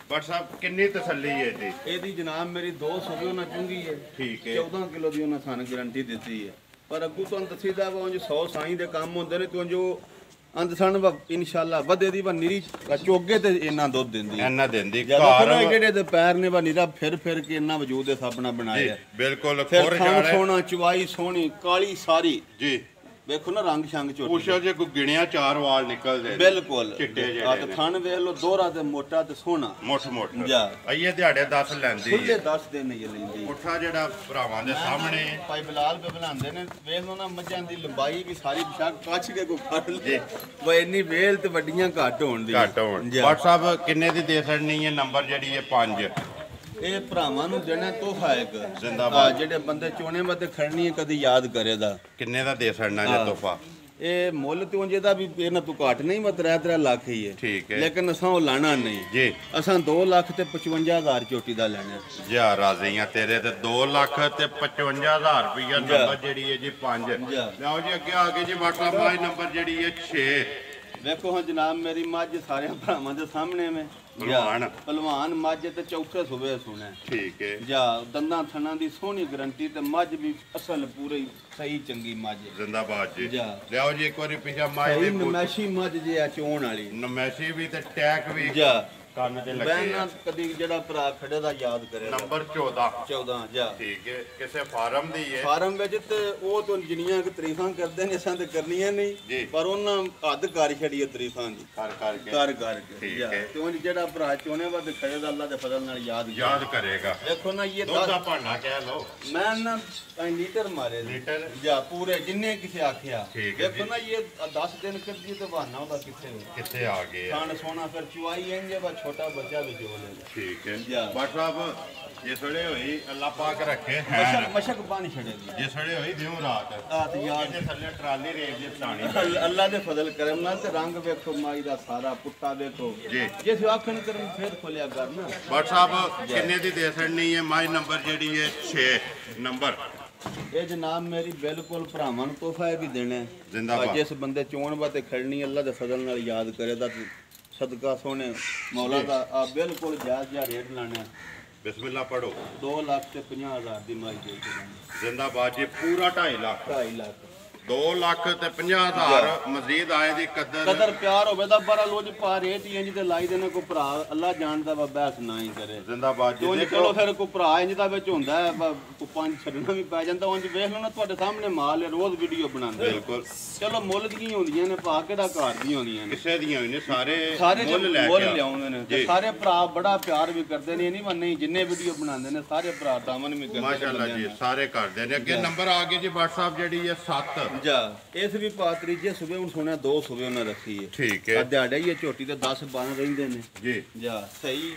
WhatsApp ਕਿੰਨੀ ਤਸੱਲੀ ਹੈ ਜੀ ਇਹਦੀ ਜਨਾਬ ਮੇਰੀ 2 ਸੂਬੇ ਉਹਨਾਂ ਚੁੰਗੀ ਹੈ ਠੀਕ ਹੈ 14 ਕਿਲੋ ਦੀ ਉਹਨਾਂ ਸਾਨੂੰ ਗਾਰੰਟੀ ਦਿੱਤੀ ਹੈ ਪਰ ਅੱਗੂ ਤੁਹਾਨੂੰ ਦੱਸੀਦਾ ਵਾ ਉਂਝ 100 ਸਾਈਂ ਦੇ ਕੰਮ ਹੁੰਦੇ ਨੇ ਤੇ ਜੋ ਅੰਦ ਸਣ ਇਨਸ਼ਾਅੱਲਾ ਵਧੇ ਦੀ ਵਾ ਨਿਰੀ ਚੋਗੇ ਤੇ ਇੰਨਾ ਦੁੱਧ ਦਿੰਦੀ ਇੰਨਾ ਦਿੰਦੀ ਘਰ ਜਿਹੜੇ ਦੇ ਪੈਰ ਨੇ ਵਾ ਨਿਰਾ ਫਿਰ ਕੇ ਇੰਨਾ ਵਜੂਦ ਦੇ ਸਾਬਣਾ ਬਣਾਇਆ ਬਿਲਕੁਲ ਫਿਰ ਸੋਹਣਾ ਚਵਾਈ ਸੋਹਣੀ ਕਾਲੀ ਸਾਰੀ ਜੀ ਵੇਖੋ ਨਾ ਰੰਗ ਸ਼ੰਗ ਝੋਟੀ ਪੁੱਛੋ ਜੇ ਕੋਈ ਗਿਣਿਆ 4 ਵਾਲ ਨਿਕਲਦੇ ਬਿਲਕੁਲ ਚਿੱਟੇ ਜਿਹੜੇ ਆ ਤੇ ਥਣ ਵੇਖ ਲੋ ਦੋਹਰਾ ਤੇ ਮੋਟਾ ਤੇ ਸੋਹਣਾ ਮੁੱਠ ਜਾ ਅਈਏ ਦਿਹਾੜੇ 10 ਲੈਂਦੀ ਖੁੱਲੇ 10 ਦਿਨ ਹੀ ਲੈਂਦੀ ਪੁੱਠਾ ਜਿਹੜਾ ਭਰਾਵਾਂ ਦੇ ਸਾਹਮਣੇ ਭਾਈ ਬਲਾਲ ਪੇ ਬਣਾਉਂਦੇ ਨੇ ਵੇਖ ਲੋ ਨਾ ਮੱਝਾਂ ਦੀ ਲੰਬਾਈ ਵੀ ਸਾਰੀ ਬਿਸ਼ੱਕ ਕੱਛ ਕੇ ਕੋ ਫੜ ਲੇ ਵੇ ਇੰਨੀ ਵੇਲ ਤੇ ਵੱਡੀਆਂ ਘੱਟ ਹੋਣ ਦੀ WhatsApp ਕਿੰਨੇ ਦੀ ਦੇ ਸਕਣੀ ਹੈ ਨੰਬਰ ਜਿਹੜੀ ਹੈ 5 ਇਹ ਭਰਾਵਾਂ ਨੂੰ ਦੇਣਾ ਤੋਹਫਾ ਇੱਕ ਜ਼ਿੰਦਾਬਾਦ ਜਿਹੜੇ ਬੰਦੇ ਚੋਣੇ ਮਤੇ ਖੜਨੀ ਹੈ ਕਦੀ ਯਾਦ ਕਰੇਦਾ ਕਿੰਨੇ ਦਾ ਦੇ ਸਕਣਾ ਜੇ ਤੋਹਫਾ ਇਹ ਮੁੱਲ ਤੇ ਉਂਝ ਇਹਦਾ ਵੀ ਇਹਨਾਂ ਤੋਂ ਘੱਟ ਨਹੀਂ ਮੈਂ 3 ਲੱਖ ਹੀ ਹੈ ਠੀਕ ਹੈ ਲੇਕਿਨ ਅਸਾਂ ਉਹ ਲਾਣਾ ਨਹੀਂ ਜੀ ਅਸਾਂ 2 ਲੱਖ ਤੇ 55000 ਚੋਟੀ ਦਾ ਲੈਣਾ ਜੀ ਰਾਜ਼ੀਆਂ ਤੇਰੇ ਤੇ 2 ਲੱਖ ਤੇ 55000 ਰੁਪਈਆ ਨੰਬਰ ਜਿਹੜੀ ਹੈ ਜੀ 5 ਲਓ ਜੀ ਅੱਗੇ ਆ ਗਏ ਜੀ WhatsApp ਦਾ ਨੰਬਰ ਜਿਹੜੀ ਹੈ 6 ਵੇਖੋ ਹਾਂ ਜਨਾਬ ਮੇਰੀ ਮੱਝ ਸਾਰਿਆਂ ਭਰਾਵਾਂ ਦੇ ਸਾਹਮਣੇ ਮੈਂ ਪਹਿਲਵਾਨ ਮੱਝ ਤੇ ਚੌਥੇ ਸੂਬੇ ਸੁਣਾ ਠੀਕ ਹੈ ਜਾ ਦੰਦਾਂ ਥਣਾ ਦੀ ਸੋਹਣੀ ਗਰੰਟੀ ਤੇ ਮੱਝ ਵੀ ਅਸਲ ਪੂਰੀ ਸਹੀ ਚੰਗੀ ਮੱਝ ਜ਼ਿੰਦਾਬਾਦ ਜੀ ਜਾ ਲਿਆਓ ਜੀ ਇੱਕ ਵਾਰੀ ਪਿਛਾ ਮੱਝ ਦੇ ਨਮੈਸ਼ੀ ਮੱਝ ਜੇ ਆ ਚੋਣ ਵਾਲੀ ਨਮੈਸ਼ੀ ਵੀ ਤੇ ਟੈਕ ਵੀ ਜਾ ਕੰਨ ਤੇ ਲੱਗੇ ਬੈਨਾ ਕਦੀ ਜਿਹੜਾ ਭਰਾ ਖੜੇ ਦਾ ਯਾਦ ਕਰੇ ਨੰਬਰ 14 ਜਾ ਠੀਕ ਹੈ ਕਿਸੇ ਫਾਰਮ ਦੀ ਹੈ ਫਾਰਮ ਵਿੱਚ ਤੇ ਉਹ ਤੋਂ ਜਿੰਨੀਆਂ ਕਿ ਤਾਰੀਫਾਂ ਕਰਦੇ ਨੇ ਅਸਾਂ ਤੇ ਕਰਨੀਆਂ ਨਹੀਂ ਪਰ ਉਹਨਾਂ ਹੱਦ ਕਰ ਛੜੀ ਤਾਰੀਫਾਂ ਦੀ ਕਰ ਕਰਕੇ ਤੇ ਉਹ ਜਿਹੜਾ ਭਰਾ ਚੋਣੇ ਵੱਧ ਖੜੇ ਦਾ ਅੱਲਾ ਦੇ ਫਜ਼ਲ ਨਾਲ ਯਾਦ ਕਰੇਗਾ ਦੇਖੋ ਨਾ ਇਹ ਦਾ ਭਾਂਡਾ ਕਹਿ ਲਓ ਮੈਂ ਨਾ ਲੀਟਰ ਮਾਰੇ ਲੀਟਰ ਜਾ ਪੂਰੇ ਜਿੰਨੇ ਕਿਸੇ ਆਖਿਆ ਦੇਖੋ ਨਾ ਇਹ 10 ਦਿਨ ਕਰਦੀ ਤੇ ਬਹਾਨਾ ਉਹਦਾ ਕਿੱਥੇ ਆ ਗਏ ਖਾਣ ਸੋਣਾ ਫਿਰ ਚੁਆਈ ਇੰਜੇ ਬਾ ਛੋਟਾ ਬੱਚਾ ਵੀ ਜੋ ਲੈ ਠੀਕ ਹੈ WhatsApp ਜੇ ਸੜੇ ਹੋਈ ਅੱਲਾ ਪਾਕ ਰੱਖੇ ਮਸ਼ਕ ਬਣ ਛੜੇਗੀ ਜੇ ਸੜੇ ਹੋਈ ਦਿਉ ਰਾਤ ਯਾਰ ਦੇ ਥੱਲੇ ਟਰਾਲੀ ਰੇਖ ਦੀ ਪਛਾਣੀ ਅੱਲਾ ਦੇ ਫਜ਼ਲ ਕਰਮ ਨਾਲ ਤੇ ਰੰਗ ਵੇਖੋ ਮਾਈ ਦਾ ਸਾਰਾ ਪੁੱਟਾ ਵੇਖੋ ਜੀ ਜੇ ਆਖਣ ਕਰਨ ਫੇਰ ਖੋਲਿਆ ਕਰਨਾ WhatsApp ਕਿੰਨੇ ਦੀ ਦੇ ਸਕਣੀ ਹੈ ਮਾਈ ਨੰਬਰ ਜਿਹੜੀ ਹੈ 6 ਨੰਬਰ ਇਹ ਜਨਾਬ ਮੇਰੀ ਬਿਲਕੁਲ ਭਰਾਵਾਂ ਨੂੰ ਤੋਹਫਾ ਵੀ ਦੇਣਾ ਜ਼ਿੰਦਾਬਾਦ ਜਿਸ ਬੰਦੇ ਚੋਣ ਵਾਤੇ ਖੜਨੀ ਅੱਲਾ ਦੇ ਫਜ਼ਲ ਨਾਲ ਯਾਦ ਕਰੇ ਦਾ ਸਦਕਾ ਸੋਹਣੇ ਮੌਲਾ ਦਾ ਆ ਬਿਲਕੁਲ ਜਾਇਜ਼ ਜਿਹਾ ਰੇਟ ਲਾਣਾ ਬਿਸਮਿਲ੍ਲਾ ਪੜੋ 2 ਲੱਖ ਤੇ 50000 ਦੀ ਮਾਈ ਦੇ ਕੇ ਜ਼ਿੰਦਾਬਾਦ ਜੀ ਪੂਰਾ 2.5 ਲੱਖ 2.5 ਲੱਖ 2 ਲੱਖ ਤੇ 50,000 ਮਜ਼ੀਦ ਆਏ ਦੀ ਕਦਰ ਪਿਆਰ ਹੋਵੇ ਤਾਂ ਬੜਾ ਲੋਜ ਪਾ ਰੇਟ ਹੀ ਇੰਜ ਤੇ ਲਾਈ ਦੇਣੇ ਕੋ ਭਰਾ ਅੱਲਾ ਜਾਣਦਾ ਵਾ ਬਹਿਸ ਨਾ ਹੀ ਕਰੇ ਜ਼ਿੰਦਾਬਾਦ ਜੀ ਚਲੋ ਫਿਰ ਕੋ ਭਰਾ ਇੰਜ ਦਾ ਵਿੱਚ ਹੁੰਦਾ ਹੈ ਕੋ 5 ਛੱਡਣਾ ਵੀ ਪੈ ਜਾਂਦਾ ਉਂਝ ਵੇਖ ਲਓ ਨਾ ਤੁਹਾਡੇ ਸਾਹਮਣੇ ਮਾਲ ਹੈ ਰੋਜ਼ ਵੀਡੀਓ ਬਣਾਉਂਦੇ ਬਿਲਕੁਲ ਚਲੋ ਮੁੱਲ ਦੀਆਂ ਹੁੰਦੀਆਂ ਨੇ ਪਾ ਕਿਹੜਾ ਘਰ ਦੀਆਂ ਹੁੰਦੀਆਂ ਨੇ ਕਿਸੇ ਦੀਆਂ ਹੋਈ ਨੇ ਸਾਰੇ ਮੁੱਲ ਲਿਆਉਂਦੇ ਨੇ ਤੇ ਸਾਰੇ ਭਰਾ ਬੜਾ ਪਿਆਰ ਵੀ ਕਰਦੇ ਨੇ ਨਹੀਂ ਮੰਨੇ ਜਿੰਨੇ ਵੀਡੀਓ ਬਣਾਉਂਦੇ ਨੇ ਸਾਰੇ ਭਰਾ ਦਾਮਨ ਵੀ ਕਰਦੇ ਮਾਸ਼ਾਅੱਲਾ ਜੀ ਸਾਰੇ ਕਰਦੇ ਨੇ ਅੱਗੇ ਨੰਬਰ ਆ ਗਏ ਜੀ WhatsApp ਜਿਹੜੀ ਹੈ 7 ਜਾ ਇਸ ਵੀ ਪਾਤਰੀ ਜੇ ਸਵੇਰੇ ਹੁਣ ਸੁਣਿਆ 2 ਸਵੇਰੇ ਉਹਨਾਂ ਰੱਖੀ ਹੈ ਠੀਕ ਹੈ ਦਿਹਾੜੇ ਹੀ ਝੋਟੀ ਤੇ 10 12 ਰਹਿੰਦੇ ਨੇ ਜੀ ਜਾ ਸਹੀ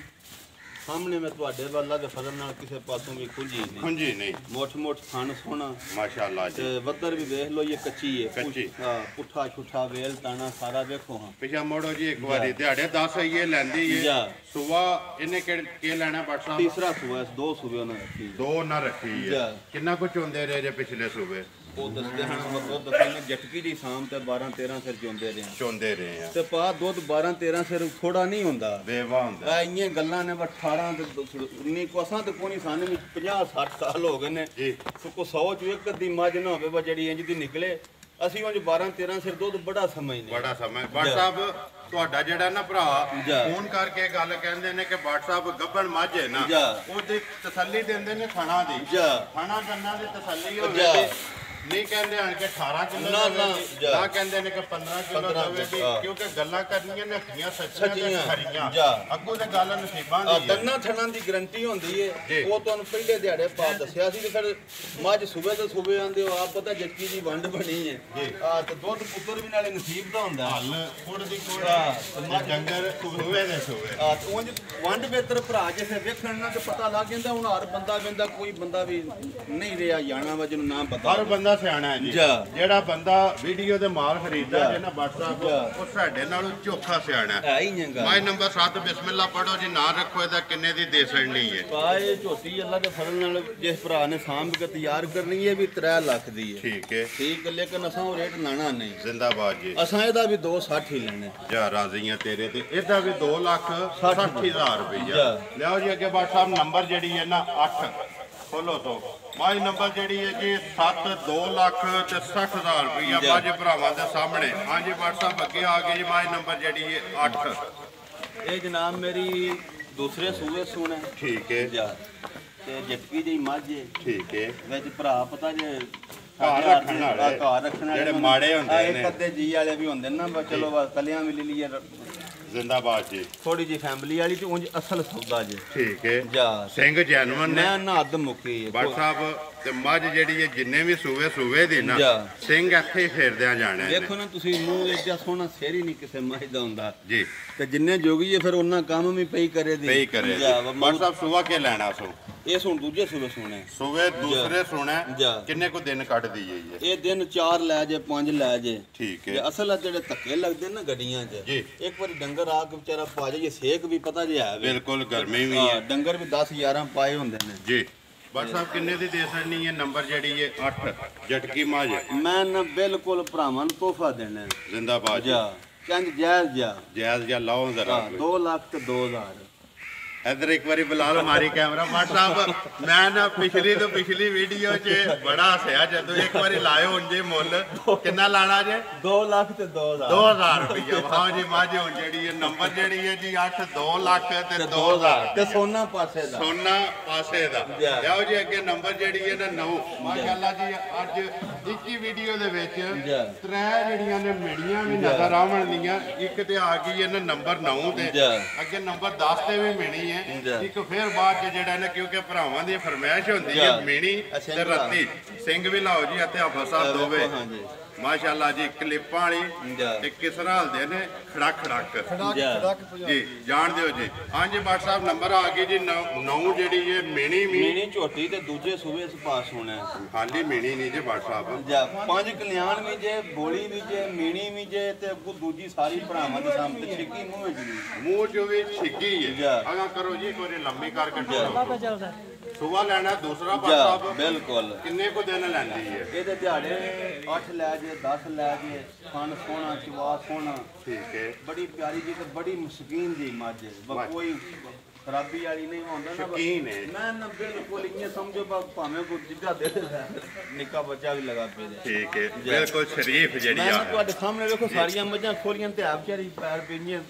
ਸਾਹਮਣੇ ਮੈਂ ਤੁਹਾਡੇ ਵੱਲਾ ਦੇ ਫਜ਼ਲ ਨਾਲ ਕਿਸੇ ਪਾਸੋਂ ਵੀ ਖੁੱਜੀ ਨਹੀਂ ਮੋਠ ਥਣ ਸੋਹਣਾ ਮਾਸ਼ਾਅੱਲਾ ਜੀ ਤੇ ਵੱਦਰ ਵੀ ਵੇਖ ਲਓ ਇਹ ਕੱਚੀ ਹੈ ਹਾਂ ਪੁੱਠਾ ਛੁੱਠਾ ਵੇਲ ਤਾਣਾ ਸਾਰਾ ਵੇਖੋ ਹਾਂ ਪਿਛਾ ਮੋੜੋ ਜੀ ਇੱਕ ਵਾਰੀ ਦਿਹਾੜੇ 10 ਆਈਏ ਲੈਂਦੀ ਹੈ ਸਵੇਰ ਇਹਨੇ ਕੀ ਲੈਣਾ WhatsApp ਤੀਸਰਾ ਸੂਬਾ 2 ਸੂਬੇ ਉਹਨਾਂ ਰੱਖੀ 2 ਨਾ ਰੱਖੀ ਹੈ ਕਿੰਨਾ ਕੁ ਚੁੰਦੇ ਰਹੇ ਜੇ ਪਿਛਲੇ ਸੂਬੇ ਉਹ ਦੱਸਦੇ ਹਨ ਉਹ ਦੱਸਦੇ ਜਟਕੀ ਦੀ ਸ਼ਾਮ ਤੇ 12 13 ਸਿਰ ਚੁੰਦੇ ਰਹੇ ਆ ਤੇ ਪਾ ਦੁੱਧ 12 13 ਸਿਰ ਥੋੜਾ ਨਹੀਂ ਹੁੰਦਾ ਬੇਵਾ ਹੁੰਦਾ ਐ ਇੰਨੀਆਂ ਗੱਲਾਂ ਨੇ 18 ਤੇ 19 ਕੋਸਾਂ ਤੇ ਕੋਈ ਸਾਨੂੰ 50 60 ਸਾਲ ਹੋ ਗਏ ਨੇ ਜੀ ਕੋ 100 ਚ ਇੱਕ ਅੱਧੀ ਮੱਝ ਨਾ ਹੋਵੇ ਜਿਹੜੀ ਇੰਜ ਦੀ ਨਿਕਲੇ ਅਸੀਂ ਉਂਝ 12 13 ਸਿਰ ਦੁੱਧ ਬੜਾ ਸਮਝਦੇ ਬੜਾ ਸਮਝ WhatsApp ਤੁਹਾਡਾ ਜਿਹੜਾ ਨਾ ਭਰਾ ਫੋਨ ਕਰਕੇ ਗੱਲ ਕਹਿੰਦੇ ਨੇ ਕਿ WhatsApp ਗੱਬਣ ਮੱਝ ਹੈ ਨਾ ਉਹਦੀ ਤਸੱਲੀ ਦਿੰਦੇ ਨੇ ਥਣਾ ਦੀ ਥਣਾ ਗੰਨਾ ਦੀ ਤਸੱਲੀ ਹੋਵੇ ਨਹੀਂ ਕਹਿੰਦੇ ਹਨ ਕਿ 18 ਕਿਲੋ ਨਾ ਕਹਿੰਦੇ ਨੇ ਕਿ 15 ਕਿਲੋ ਦੇਵੇਗੀ ਕਿਉਂਕਿ ਗੱਲਾਂ ਕਰਨੀਆਂ ਨੇ ਹੱਥੀਆਂ ਸੱਚੀਆਂ ਖਰੀਆਂ ਅੱਗੋਂ ਤੇ ਗੱਲ ਨਸੀਬਾਂ ਦੀ ਦੰਨਾ ਥਣਾਂ ਦੀ ਗਰੰਟੀ ਹੁੰਦੀ ਹੈ ਉਹ ਤੁਹਾਨੂੰ ਪਹਿਲੇ ਦਿਹਾੜੇ ਪਾ ਦੱਸਿਆ ਸੀ ਤੇ ਫਿਰ ਮੱਝ ਸੂਬੇ ਤੋਂ ਸੂਬੇ ਆਂਦੇ ਹੋ ਆਪ ਪਤਾ ਜੱਕੀ ਦੀ ਵੰਡ ਬਣੀ ਹੈ ਆ ਤੇ ਦੁੱਧ ਪੁੱਤਰ ਵੀ ਨਾਲੇ ਨਸੀਬ ਦਾ ਹੁੰਦਾ ਹੱਲ ਕੁੜ ਦੀ ਕੁੜ ਜੰਗਰ ਸੂਬੇ ਦੇ ਸੂਬੇ ਆ ਉਂਝ ਵੰਡ ਬਿਹਤਰ ਭਰਾ ਜਿਸੇ ਵੇਖਣ ਨਾਲ ਤੇ ਪਤਾ ਲੱਗ ਜਾਂਦਾ ਹੁਣ ਹਰ ਬੰਦਾ ਵੇਂਦਾ ਕੋਈ ਬੰਦਾ ਵੀ ਨਹੀਂ ਰਿਹਾ ਜਾਣਾ ਵਾ ਜਿਹਨੂੰ ਨਾਮ ਪਤਾ ਹਰ ਬੰਦਾ ਸਿਆਣਾ ਹੈ ਜੀ ਜਿਹੜਾ ਬੰਦਾ ਵੀਡੀਓ ਦੇ ਮਾਲ ਖਰੀਦਦਾ ਜਿਹਨਾਂ WhatsApp ਉਹ ਸਾਡੇ ਨਾਲੋਂ ਚੋਖਾ ਸਿਆਣਾ ਹੈ ਮਾਈ ਨੰਬਰ 7 ਬਿਸਮਿਲ੍ਲਾ ਪੜੋ ਜੀ ਨਾਂ ਰੱਖੋ ਇਹਦਾ ਕਿੰਨੇ ਦੀ ਦੇ ਸਕਣੀ ਹੈ ਪਾਏ ਝੋਟੀ ਅੱਲਾ ਦੇ ਫਜ਼ਲ ਨਾਲ ਜਿਸ ਭਰਾ ਨੇ ਸਾਂਭ ਕੇ ਤਿਆਰ ਕਰਨੀ ਹੈ ਵੀ 3 ਲੱਖ ਦੀ ਹੈ ਠੀਕ ਲੇਕਿਨ ਅਸਾਂ ਉਹ ਰੇਟ ਲਾਣਾ ਨਹੀਂ ਜ਼ਿੰਦਾਬਾਦ ਜੀ ਅਸਾਂ ਇਹਦਾ ਵੀ 260 ਹੀ ਲੈਣੇ ਜਾ ਰਾਜ਼ੀਆਂ ਤੇਰੇ ਤੇ ਇਹਦਾ ਵੀ 2,60,000 ਰੁਪਈਆ ਲਿਆਓ ਜੀ ਅੱਗੇ WhatsApp ਨੰਬਰ ਜਿਹੜੀ ਹੈ ਨਾ 8 ਖੋਲੋ ਤੋਂ ਮਾਝ ਨੰਬਰ ਜਿਹੜੀ ਹੈ ਜੀ 7,02,60,000 ਰੁਪਈਆ ਮਾਝ ਭਰਾਵਾਂ ਦੇ ਸਾਹਮਣੇ। ਹਾਂਜੀ WhatsApp ਅੱਗੇ ਆ ਗਈ ਜੀ ਮਾਝ ਨੰਬਰ ਜਿਹੜੀ ਹੈ 8। ਇਹ ਜਨਾਬ ਮੇਰੀ ਦੂਸਰੇ ਸੂਏ ਸੂਣ ਹੈ। ਠੀਕ ਹੈ ਜਾ ਤੇ ਜਟਕੀ ਦੀ ਮੱਝ ਹੈ। ਠੀਕ ਹੈ ਵਿੱਚ ਭਰਾ ਪਤਾ ਜੇ ਘਰ ਰੱਖਣ ਵਾਲੇ, ਘਰ ਰੱਖਣ ਵਾਲੇ ਜਿਹੜੇ ਮਾੜੇ ਹੁੰਦੇ ਨੇ। ਇੱਕ ਅੱਧੇ ਜੀ ਵਾਲੇ ਵੀ ਹੁੰਦੇ ਨੇ ਨਾ ਬਸ ਚਲੋ ਬਸ ਕਲਿਆਂ ਵੀ ਲੈ ਲਈਏ। ਜ਼ਿੰਦਾਬਾਦ ਜੀ। ਥੋੜੀ ਜੀ ਫੈਮਿਲੀ ਵਾਲੀ ਤੇ ਉਂਝ ਅਸਲ ਸੌਦਾ ਜੇ। ਠੀਕ ਹੈ ਜਾ ਸਿੰਘ ਜੈਨੂਨ ਨੇ ਮੈਂ ਨਾ ਹੱਦ ਮੁੱਕੀ ਹੈ। WhatsApp ਤੇ ਮੱਝ ਜਿਹੜੀ ਹੈ ਜਿੰਨੇ ਵੀ ਸੂਵੇ ਦੀ ਨਾ ਜਾ। ਸਿੰਘ ਇੱਥੇ ਹੀ ਫੇਰਦਿਆਂ ਜਾਣੇ ਨੇ। ਦੇਖੋ ਨਾ ਤੁਸੀਂ ਮੂੰਹ ਏਡਾ ਸੋਹਣਾ ਸਿਰ ਹੀ ਨਹੀਂ ਕਿਸੇ ਮੱਝ ਦਾ ਹੁੰਦਾ ਜੀ ਤੇ ਜਿੰਨੇ ਜੋਗੀ ਹੈ ਫਿਰ ਉਹਨਾਂ ਕੰਮ ਵੀ ਪਈ ਕਰੇ ਦੀ ਪਈ ਕਰੇ ਜਾ, WhatsApp ਸੁਬਾ ਕੇ ਲੈਣਾ ਸੋ ਇਹ ਸੁਣ ਦੂਜੇ ਸੂਏ ਸੁਣੇ ਸੂਵੇ ਦੂਸਰੇ ਸੁਣਾ ਜਾ। ਕਿੰਨੇ ਕੋ ਦਿਨ ਕੱਢ ਦਈਏ ਜੀ ਇਹ ਦਿਨ 4 ਲੈ ਜੇ 5 ਲੈ ਜੇ। ਠੀਕ ਜੇ ਹੈ ਅਸਲ ਆ ਜਿਹੜੇ ਧੱਕੇ ਲੱਗਦੇ ਨਾ ਗੱਡੀਆਂ 'ਚ ਜੀ। ਇੱਕ ਵਾਰੀ ਡੰਗਰ ਆ ਕੇ ਵਿਚਾਰਾ ਪਾ ਜਾਈਏ ਸੇਕ ਵੀ ਪਤਾ ਜੇ ਹੈ ਵੇ। ਬਿਲਕੁਲ ਗਰਮੀ ਵੀ ਹਾਂ, ਹੈ ਡੰਗਰ ਵੀ 10 11 ਪਾਏ ਹੁੰਦੇ ਨੇ। ਜੀ WhatsApp ਕਿੰਨੇ ਦੀ ਦੇ ਸਕਣੀ ਹੈ ਨੰਬਰ ਜਿਹੜੀ ਹੈ 8 ਜਟਕੀ ਮਾਝ ਮੈਂ ਨਾ ਬਿਲਕੁਲ ਭਰਾਵਾਂ ਨੂੰ ਤੋਹਫਾ ਦੇਣਾ ਹੈ। ਜ਼ਿੰਦਾਬਾਦ ਜੀ। ਜਾ ਕਹਿੰਦੇ ਜਾਇਜ਼ ਜਾ ਜਾਇਜ਼ ਜਾਂ ਲਾਓ ਜ਼ਰਾ 2 ਲੱਖ ਤੇ 2000 ਇਧਰ ਇੱਕ ਵਾਰੀ ਬੁਲਾ ਲਓ ਮਾਰੀ ਕੈਮਰਾ WhatsApp। ਮੈਂ ਨਾ ਪਿਛਲੀ ਤੋਂ ਪਿਛਲੀ ਵੀਡੀਓ 'ਚ ਬੜਾ ਹੱਸਿਆ ਜਦੋਂ ਇੱਕ ਵਾਰੀ ਲਾਇਓ ਉਂਝੇ ਮੁੱਲ ਕਿੰਨਾ ਲਾਣਾ ਜੇ 2 ਲੱਖ ਤੇ 2000 2000 ਰੁਪਈਆ। ਹਾਂ ਜੀ ਮਾਝ ਹੁਣ ਜਿਹੜੀ ਹੈ ਨੰਬਰ ਜਿਹੜੀ ਹੈ ਜੀ 8 2 ਲੱਖ ਤੇ 2000 ਤੇ ਸੋਨਾ ਪਾਸੇ ਦਾ ਸੋਨਾ ਪਾਸੇ ਦਾ। ਜਾ। ਲਿਆਓ ਜੀ ਅੱਗੇ ਨੰਬਰ ਜਿਹੜੀ ਹੈ ਨਾ 9। ਮਾਸ਼ਾਅੱਲਾ ਜੀ ਅੱਜ 21 ਵੀਡੀਓ ਦੇ ਵਿੱਚ ਜਾ। 3 ਜਿਹੜੀਆਂ ਨੇ ਮਿੜੀਆਂ ਵੀ ਨਜ਼ਰ ਆਉਣ ਦੀਆਂ। ਇੱਕ ਤੇ ਆ ਗਈ ਹੈ ਨਾ ਨੰਬਰ 9 ਤੇ ਜਾ। ਅੱਗੇ ਨੰਬਰ 10 ਤੇ ਵੀ ਮਿਣੀ ਜਾ। ਹੈ। ਇੱਕ ਫਿਰ ਬਾਅਦ ਚ ਜਿਹੜਾ ਨਾ ਕਿਉਂਕਿ ਭਰਾਵਾਂ ਦੀ ਫਰਮਾਇਸ਼ ਹੁੰਦੀ ਹੈ ਜਾ। ਮਿਣੀ ਅੱਛਾ ਤੇ ਰੱਤੀ ਸਿੰਘ ਵੀ ਲਾਓ ਜੀ ਇੱਥੇ ਹਾਫਾ ਸਾਹਿਬ ਦੋਵੇਂ। ਹਾਂਜੀ ਮਾਸ਼ਾਅੱਲਾ ਜੀ ਕਲਿੱਪਾਂ ਵਾਲੀ ਜਾ। ਤੇ ਕਿਸ ਤਰ੍ਹਾਂ ਹਲਦੇ ਨੇ ਖੜਕ ਖੜਕ ਜਾ। ਜੀ ਜਾਣ ਦਿਓ ਜੀ। ਹਾਂਜੀ WhatsApp ਨੰਬਰ ਆ ਗਈ ਜੀ 9 ਜਿਹੜੀ ਹੈ ਮਿਣੀ ਮੀਣੀ ਝੋਟੀ ਤੇ ਦੂਜੇ ਸੂਬੇ ਚ ਪਾਸ ਹੋਣਾ ਹੈ। ਖਾਲੀ ਮਿਣੀ ਨਹੀਂ ਜੀ WhatsApp। ਜਾ 5 ਕਲਿਆਣ ਵੀ ਜੇ ਬੋਲੀ ਵੀ ਜੇ ਮੀਣੀ ਵੀ ਜੇ ਤੇ ਅੱਗੋਂ ਦੂਜੀ ਸਾਰੀ ਭਰਾਵਾਂ ਦੇ ਸਾਹਮਣੇ ਛਿੱਕੀ ਮੂੰਹ ਵਿੱਚ ਵੀ ਮੂੰਹ ਚ ਵੀ ਛਿੱਗੀ ਹੈ। ਜਾ। ਅਗਾ ਕਰੋ ਜੀ ਕੋਈ ਲੰਮੀ ਕਰਕੇ ਢੋਲੋ। ਸੁਬਾ ਲੈਣਾ ਦੂਸਰਾ ਜਾ WhatsApp ਬਿਲਕੁਲ। ਕਿੰਨੇ ਕੋ ਦਿਨ ਲੈਂਦੀ ਹੈ? ਇਹਦੇ ਦਿਹਾੜੇ 8 ਲੈ ਜੇ 10 ਲੈ ਜੇ ਖਾਣ ਸੋਹਣਾ ਚਵਾ ਸੋਹਣਾ ਠੀਕ ਹੈ ਬੜੀ ਪਿਆਰੀ ਜੀ ਤੇ ਬੜੀ ਮਸਕੀਨ ਦੀ ਮੱਝ ਹੈ। ਬਸ ਕੋਈ ਖਰਾਬੀ ਵਾਲੀ ਨਹੀਂ ਹੁੰਦਾ ਨਾ। ਸ਼ੌਕੀਨ ਹੈ। ਮੈਂ ਨਾ ਬਿਲਕੁਲ ਇੰਨੇ ਸਮਝੋ ਭਾਵੇਂ ਕੋਈ ਜਿੱਗਾ ਦੇ ਨਿੱਕਾ ਬੱਚਾ ਵੀ ਲਗਾ ਪੇ ਦੇ। ਠੀਕ ਹੈ ਬਿਲਕੁਲ ਸ਼ਰੀਫ ਜਿਹੜੀ ਮੈਂ ਆ ਨਾ ਤੁਹਾਡੇ ਸਾਹਮਣੇ ਵੇਖੋ ਸਾਰੀਆਂ ਮੱਝਾਂ ਖੋਲੀਆਂ ਤੇ ਆਪ ਵਿਚਾਰੀ ਪੈਰ ਪਈਆਂ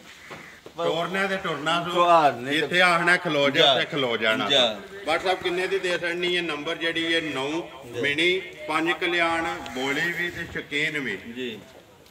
ਤੋਰਨੇ ਤੇ ਟੁਰਨਾ ਸੁਹਾਰ ਨੇ ਤੇ- ਇੱਥੇ ਆਖਣਾ ਖਲੋ ਜਾ ਜਾ। ਤੇ ਖਲੋ ਜਾਣਾ। ਜਾ। WhatsApp ਕਿੰਨੇ ਦੀ ਦੇ ਸਕਣੀ ਹੈ ਨੰਬਰ ਜਿਹੜੀ ਹੈ 9 ਮਿਣੀ 5 ਕਲਿਆਣ ਬੋਲੀ ਵੀ ਤੇ ਸ਼ਕੀਨ ਵੀ। ਜੀ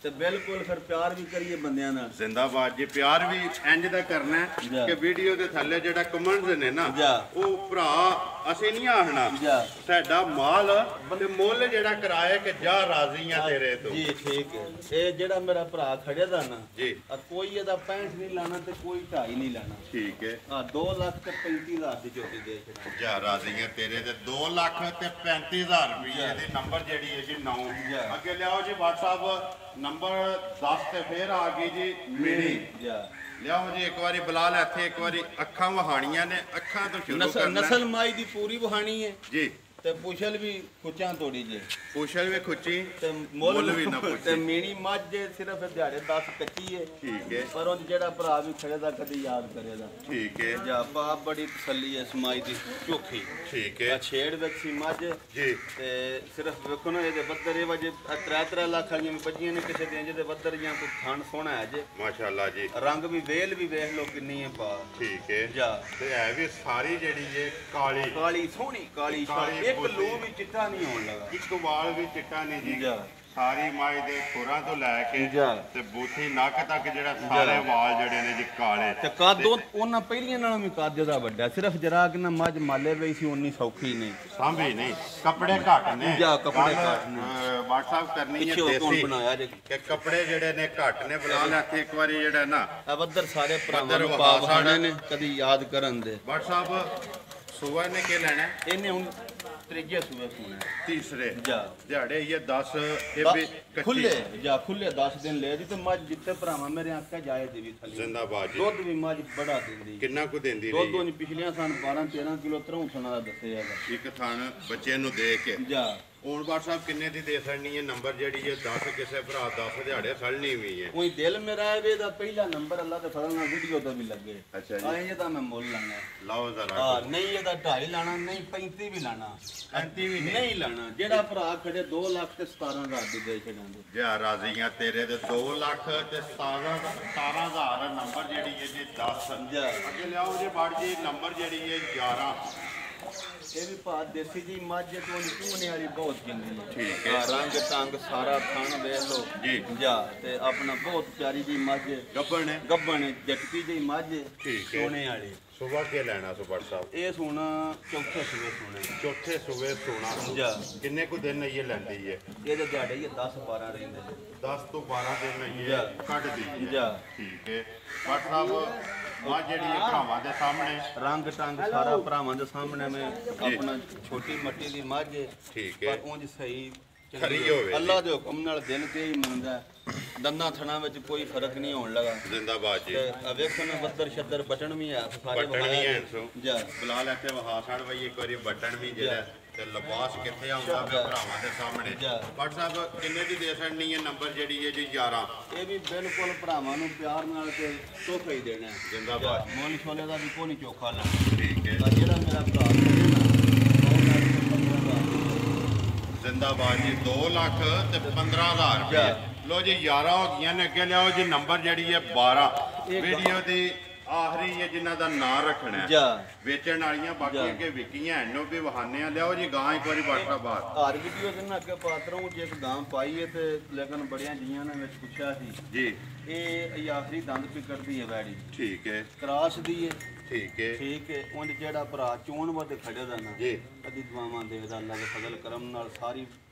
ਤੇ ਬਿਲਕੁਲ ਫਿਰ ਪਿਆਰ ਵੀ ਕਰੀਏ ਬੰਦਿਆਂ ਨਾਲ। ਜ਼ਿੰਦਾਬਾਦ ਜੀ। ਪਿਆਰ ਵੀ ਇੰਜ ਦਾ ਕਰਨਾ ਹੈ ਜਾ। ਕਿ ਵੀਡੀਓ ਦੇ ਥੱਲੇ ਜਿਹੜਾ ਕਮੈਂਟਸ ਨੇ ਨਾ ਜਾ। ਉਹ ਭਰਾ ਅਸੀਂ ਨਹੀਂ ਆਖਣਾ ਜਾ। ਸਾਡਾ ਮਾਲ ਤੇ ਮੁੱਲ ਜਿਹੜਾ ਕਰਾਇਆ ਕਿ ਜਾ ਰਾਜ਼ੀ ਆ ਤੇਰੇ ਤੋਂ। ਜੀ ਠੀਕ ਹੈ। ਇਹ ਜਿਹੜਾ ਮੇਰਾ ਭਰਾ ਖੜਿਆ ਦਾ ਨਾ ਜੀ ਆ ਕੋਈ ਇਹਦਾ 65 ਨਹੀਂ ਲਾਣਾ ਤੇ ਕੋਈ 2.5 ਨਹੀਂ ਲਾਣਾ। ਠੀਕ ਹੈ। ਆ 2 ਲੱਖ ਤੇ 35,000 ਦੀ ਝੋਟੀ ਦੇ ਛੱਡਾਂ। ਜਾ ਰਾਜ਼ੀ ਆ ਤੇਰੇ ਤੇ 2 ਲੱਖ ਤੇ 35,000 ਰੁਪਏ ਦੀ ਨੰਬਰ ਜਿਹੜੀ ਹੈ ਜੀ 9। ਜਾ। ਅੱਗੇ ਲਿਆਓ ਜੀ WhatsApp ਨੰਬਰ 10 ਤੇ ਫੇਰ ਆ ਗਈ ਜੀ ਮਿਣੀ। ਜਾ ਲਿਆਓ ਜੀ ਇੱਕ ਵਾਰੀ ਬੁਲਾ ਲੈ ਇੱਥੇ ਇੱਕ ਵਾਰੀ ਅੱਖਾਂ ਵਹਾਣੀਆਂ ਨੇ ਅੱਖਾਂ ਤੋਂ ਸ਼ੁਰੂ ਕਰਨਾ ਨਸਲ ਮਾਈ ਦੀ ਪੂਰੀ ਵਹਾਣੀ ਹੈ ਜੀ। ਤੇ ਪੁਛਲ ਵੀ ਕੁਚਾਂ ਤੋੜੀ ਜੇ ਪੁੱਛਲ ਵੀ ਖੁੱਚੀ ਤੇ ਮੁੱਲ ਵੀ ਨਾ ਤੇ ਪੁੱਛੀ। ਮੀਣੀ ਮੱਝ ਜੇ ਸਿਰਫ ਦਿਹਾੜੇ 10 ਕੱਚੀ ਹੈ। ਠੀਕ ਹੈ ਪਰ ਉਹ ਜਿਹੜਾ ਭਰਾ ਵੀ ਖੜੇ ਦਾ ਕਦੀ ਯਾਦ ਕਰੇਗਾ। ਠੀਕ ਹੈ ਜਾ ਬਾਪ ਬੜੀ ਤਸੱਲੀ ਹੈ ਸਮਾਈ ਦੀ ਝੋਖੀ। ਠੀਕ ਆ ਹੈ ਛੇੜ ਵਿੱਚ ਸੀ ਮੱਝ ਜੀ। ਤੇ ਸਿਰਫ ਵੇਖੋ ਨਾ ਇਹਦੇ ਬੱਦਰ ਇਹ ਵਜੇ 3 ਲੱਖ ਵਾਲੀਆਂ ਵੀ ਬੱਜੀਆਂ ਨੇ ਕਿਸੇ ਦੀਆਂ ਜਿਹਦੇ ਬੱਦਰ ਜਾਂ ਕੋਈ ਥਣ ਸੋਹਣਾ ਹੈ ਜੇ ਮਾਸ਼ਾਅੱਲਾ ਜੀ। ਰੰਗ ਵੀ ਵੇਲ ਵੀ ਵੇਖ ਲਓ ਕਿੰਨੀ ਹੈ ਪਾ। ਠੀਕ ਹੈ ਜਾ ਤੇ ਹੈ ਵੀ ਸਾਰੀ ਜਿਹੜੀ ਜੇ ਕਾਲੀ ਕਾਲੀ ਸੋਹਣੀ ਕਾਲੀ ਕਾਲੀ ਇੱਕ ਬੋਲੀ। ਲੂ ਵੀ ਚਿੱਟਾ ਨਹੀਂ ਹੋਣ ਲੱਗਾ। ਇੱਕ ਵਾਲ ਵੀ ਚਿੱਟਾ ਨਹੀਂ ਜੀ। ਜਾ ਸਾਰੀ ਮਾਈ ਦੇ ਖੁਰਾਂ ਤੋਂ ਲੈ ਕੇ ਜਾ। ਤੇ ਬੂਥੀ ਨੱਕ ਤੱਕ ਜਿਹੜਾ ਸਾਰੇ ਵਾਲ ਜਿਹੜੇ ਨੇ ਜੀ ਕਾਲੇ। ਤੇ ਕੱਦ ਉਹਨਾਂ ਪਹਿਲੀਆਂ ਨਾਲੋਂ ਵੀ ਕੱਦ ਦਾ ਵੱਡਾ ਸਿਰਫ ਜਰਾ ਕਿ ਨਾ ਮੱਝ ਮਾਲੇ ਪਈ ਸੀ ਉਨੀ ਸੌਖੀ ਨਹੀਂ। ਸਾਂਭੀ ਨਹੀਂ ਕੱਪੜੇ ਘੱਟ ਨੇ। ਜਾ, ਕੱਪੜੇ ਗੱਲ, ਘੱਟ ਨੇ। WhatsApp ਕਰਨੀ ਹੈ ਪਿੱਛੇ ਕੌਣ ਦੇਸੀ ਬਣਾਇਆ ਜੇ ਕਿ ਕੱਪੜੇ ਜਿਹੜੇ ਨੇ ਘੱਟ ਨੇ। ਬੁਲਾ ਲੈ ਇੱਥੇ ਇੱਕ ਵਾਰੀ ਜਿਹੜਾ ਨਾ ਆ ਬੱਦਰ ਸਾਰੇ ਭਰਾਵਾਂ ਬੱਦਰ ਨੂੰ ਵਹਾ ਪਾਵ ਖਾਣੇ ਸਾਡਾ। ਨੇ ਕਦੀ ਯਾਦ ਕਰਨ ਦੇ। WhatsApp ਸੁਬਹ ਨੇ ਕੀ ਲੈਣਾ ਹੈ? ਇਹਨੇ ਹੁਣ ਤੀਜੇ ਸੂਏ ਸੁਣਾ ਤੀਸਰੇ ਜਾ ਦਿਹਾੜੇ ਇਹ 10 ਇਹ ਵੀ ਕੱਚੀ। ਖੁੱਲੇ ਜਾ ਖੁੱਲੇ 10 ਦਿਨ ਲੈ ਦੀ ਤੇ ਮੱਝ ਜਿੱਤੇ ਭਰਾਵਾਂ ਮੇਰੇ ਆਖਿਆ ਜਾਏ ਦੀ ਵੀ ਥੱਲੇ ਜ਼ਿੰਦਾਬਾਦ ਜੀ। ਦੁੱਧ ਵੀ ਮੱਝ ਬੜਾ ਦਿੰਦੀ। ਕਿੰਨਾ ਕੁ ਦਿੰਦੀ ਦੁੱਧ ਰਹੀ ਹੈ? ਉਹਨੇ ਪਿਛਲੀਆਂ ਸਾਲ 12-13 ਕਿਲੋ ਤਰ੍ਹਾਂ ਸੁਣਾ ਦਾ ਦੱਸਿਆ ਹੈਗਾ। ਇੱਕ ਥਣ ਬੱਚੇ ਨੂੰ ਦੇ ਕੇ ਜਾ ਹੁਣ ਬਾਟ ਸਾਹਿਬ ਕਿੰਨੇ ਦੀ ਦੇ ਸਕਣੀ ਹੈ ਨੰਬਰ ਜਿਹੜੀ ਹੈ 10 ਕਿਸੇ ਭਰਾ 10 ਦਿਹਾੜੇ ਸੜਨੀ ਵੀ ਹੈ ਕੋਈ ਦਿਲ ਮੇਰਾ ਹੈ ਵੀ ਇਹਦਾ ਪਹਿਲਾ ਨੰਬਰ ਅੱਲਾ ਤੇ ਫੜਨ ਨਾਲ ਵੀਡੀਓ ਤੇ ਵੀ ਲੱਗੇ ਅੱਛਾ ਜੀ ਆਏ ਇਹਦਾ ਮੈਂ ਮੁੱਲ ਲਾਣਾ ਲਾਓ ਜ਼ਰਾ ਹਾਂ ਨਹੀਂ ਇਹਦਾ 2.5 ਲਾਣਾ ਨਹੀਂ 35 ਵੀ ਲਾਣਾ 35 ਵੀ ਨਹੀਂ ਲਾਣਾ ਜਿਹੜਾ ਭਰਾ ਖੜੇ 2 ਲੱਖ ਤੇ 17,000 ਦੀ ਦੇ ਛੱਡਾਂਗੇ ਜਾ ਰਾਜ਼ੀਆਂ ਤੇਰੇ ਦੇ 2 ਲੱਖ ਤੇ 17,000 ਨੰਬਰ ਜਿਹੜੀ ਹੈ ਜੀ 10 ਜਾ ਅੱਗੇ ਲਿਆਓ ਜੀ ਬਾੜ ਜੀ ਨੰਬਰ ਜਿਹੜੀ ਹੈ 11 ਇਹ ਵੀ ਭਾਅ ਦੇਸੀ ਜੀ ਮੱਝ ਤੋਂ ਚੂਨੇ ਵਾਲੀ ਬਹੁਤ ਚੰਗੀ ਹੈ ਠੀਕ ਹੈ। ਰੰਗ ਟੰਗ ਸਾਰਾ ਥਣ ਵੇਖ ਲਓ ਜੀ। ਜਾ ਤੇ ਆਪਣਾ ਬਹੁਤ ਪਿਆਰੀ ਜੀ ਮੱਝ ਗੱਬਣ ਹੈ ਗੱਬਣ ਜਟਕੀ ਜੀ ਮੱਝ ਠੀਕ ਹੈ। ਸੋਨੇ ਵਾਲੀ ਸੁਬਾ ਕੇ ਲੈਣਾ ਸੁਬਾ ਸਾਹਿਬ ਇਹ ਸੋਨਾ ਚੌਥੇ ਸੂਏ ਸੋਨੇ ਚੌਥੇ ਸੂਏ ਸੋਣਾ ਜਾ ਕਿੰਨੇ ਕੁ ਦਿਨ ਇਹ ਲੈਂਦੀ ਹੈ ਇਹਦੇ ਦਿਹਾੜੇ ਹੀ 10 12 ਰਹਿੰਦੇ ਨੇ 10 ਤੋਂ 12 ਦਿਨ ਜਾ। ਇਹ ਕੱਢਦੀ ਹੈ ਜਾ ਠੀਕ ਹੈ ਬਾਟ ਸਾਹਿਬ ਆ ਜਿਹੜੀ ਇਹ ਭਰਾਵਾਂ ਦੇ ਸਾਹਮਣੇ ਰੰਗ ਟੰਗ ਸਾਰਾ ਭਰਾਵਾਂ ਦੇ ਸਾਹਮਣੇ ਮੈਂ ਆਪਣਾ ਛੋਟੀ ਮੱਟੀ ਦੀ ਮੱਝ ਠੀਕ ਹੈ ਪਰ ਉਂਝ ਸਹੀ ਚੰਗੀ ਖਰੀ ਹੋਵੇ ਅੱਲਾ ਦੇ ਹੁਕਮ ਨਾਲ ਦਿਲ ਤੇ ਹੀ ਮੰਨਦਾ ਦੰਦਾਂ ਥਣਾ ਵਿੱਚ ਕੋਈ ਫਰਕ ਨਹੀਂ ਹੋਣ ਲੱਗਾ ਜ਼ਿੰਦਾਬਾਦ ਜੀ ਤੇ ਵੇਖੋ ਨਾ ਬੱਦਰ ਛੱਦਰ ਬਟਨ ਵੀ ਆ ਸਾਰੇ ਬਟਨ ਵੀ ਹੈ ਸੋ ਜਾ ਬਲਾਲ ਇੱਥੇ ਵਹਾ ਛੜ ਬਈ ਇੱਕ ਵਾਰੀ ਬਟਨ ਵੀ ਜਿਹੜਾ ਤੇ ਲਿਬਾਸ ਕਿੱਥੇ ਆਉਂਦਾ ਪਿਆ ਭਰਾਵਾਂ ਦੇ ਸਾਹਮਣੇ ਬਟ ਸਾਹਿਬ ਕਿੰਨੇ ਦੀ ਦੇ ਸਕਣੀ ਹੈ ਨੰਬਰ ਜਿਹੜੀ ਹੈ ਜੀ 11 ਇਹ ਵੀ ਬਿਲਕੁਲ ਭਰਾਵਾਂ ਨੂੰ ਪਿਆਰ ਨਾਲ ਤੇ ਤੋਹਫਾ ਹੀ ਦੇਣਾ ਜ਼ਿੰਦਾਬਾਦ ਮੁੱਲ ਛੋਲੇ ਦਾ ਵੀ ਕੋਈ ਨਹੀਂ ਚੋਖਾ ਲੈਣਾ ਠੀਕ ਹੈ ਤਾਂ ਜਿਹੜਾ ਮੇਰਾ ਭਰਾ ਕਰੇ ਨਾ ਜ਼ਿੰਦਾਬਾਦ ਜੀ 2 ਲੱਖ ਤੇ 15,000 ਰੁਪਏ ਲੋ ਜੀ 11 ਹੋ ਗਈਆਂ ਨੇ ਅੱਗੇ ਲਿਆਓ ਜੀ ਨੰਬਰ ਜਿਹੜੀ ਹੈ 12 ਵੀਡੀਓ ਦੀ ਆਖਰੀ ਹੈ ਜਿਨ੍ਹਾਂ ਦਾ ਨਾਂ ਰੱਖਣਾ ਹੈ ਜਾ ਵੇਚਣ ਵਾਲੀਆਂ ਬਾਕੀ ਅੱਗੇ ਵਿਕੀਆਂ ਨੋ ਵੀ ਵਹਾਨਿਆਂ ਲਿਆਓ ਜੀ ਗਾਂ ਇੱਕ ਵਾਰੀ ਬਾਟਾ ਬਾਹਰ ਹਰ ਵੀਡੀਓ ਦੇ ਨਾਲ ਅੱਗੇ ਪਾਤਰੋਂ ਜੇ ਇੱਕ ਗਾਂ ਪਾਈ ਹੈ ਤੇ ਲੇਕਿਨ ਬੜੀਆਂ ਜੀਆਂ ਨੇ ਵਿੱਚ ਪੁੱਛਿਆ ਸੀ ਜੀ ਇਹ ਆਖਰੀ ਦੰਦ ਪਿਕੜਦੀ ਹੈ ਵੈੜੀ ਠੀਕ ਹੈ ਕਰਾਸ ਦੀ ਹੈ ਠੀਕ ਹੈ ਠੀਕ ਹੈ ਉਂਝ ਜਿਹੜਾ ਭਰਾ ਚੋਣ ਵਾਦੇ ਖੜੇ ਦਾ ਨਾ ਜੀ ਕਦੀ ਦੁਆਵਾਂ ਦੇਵਦਾ ਅੱਲਾ ਦੇ ਫਜ਼ਲ ਕਰਮ ਨਾਲ ਸਾਰੀ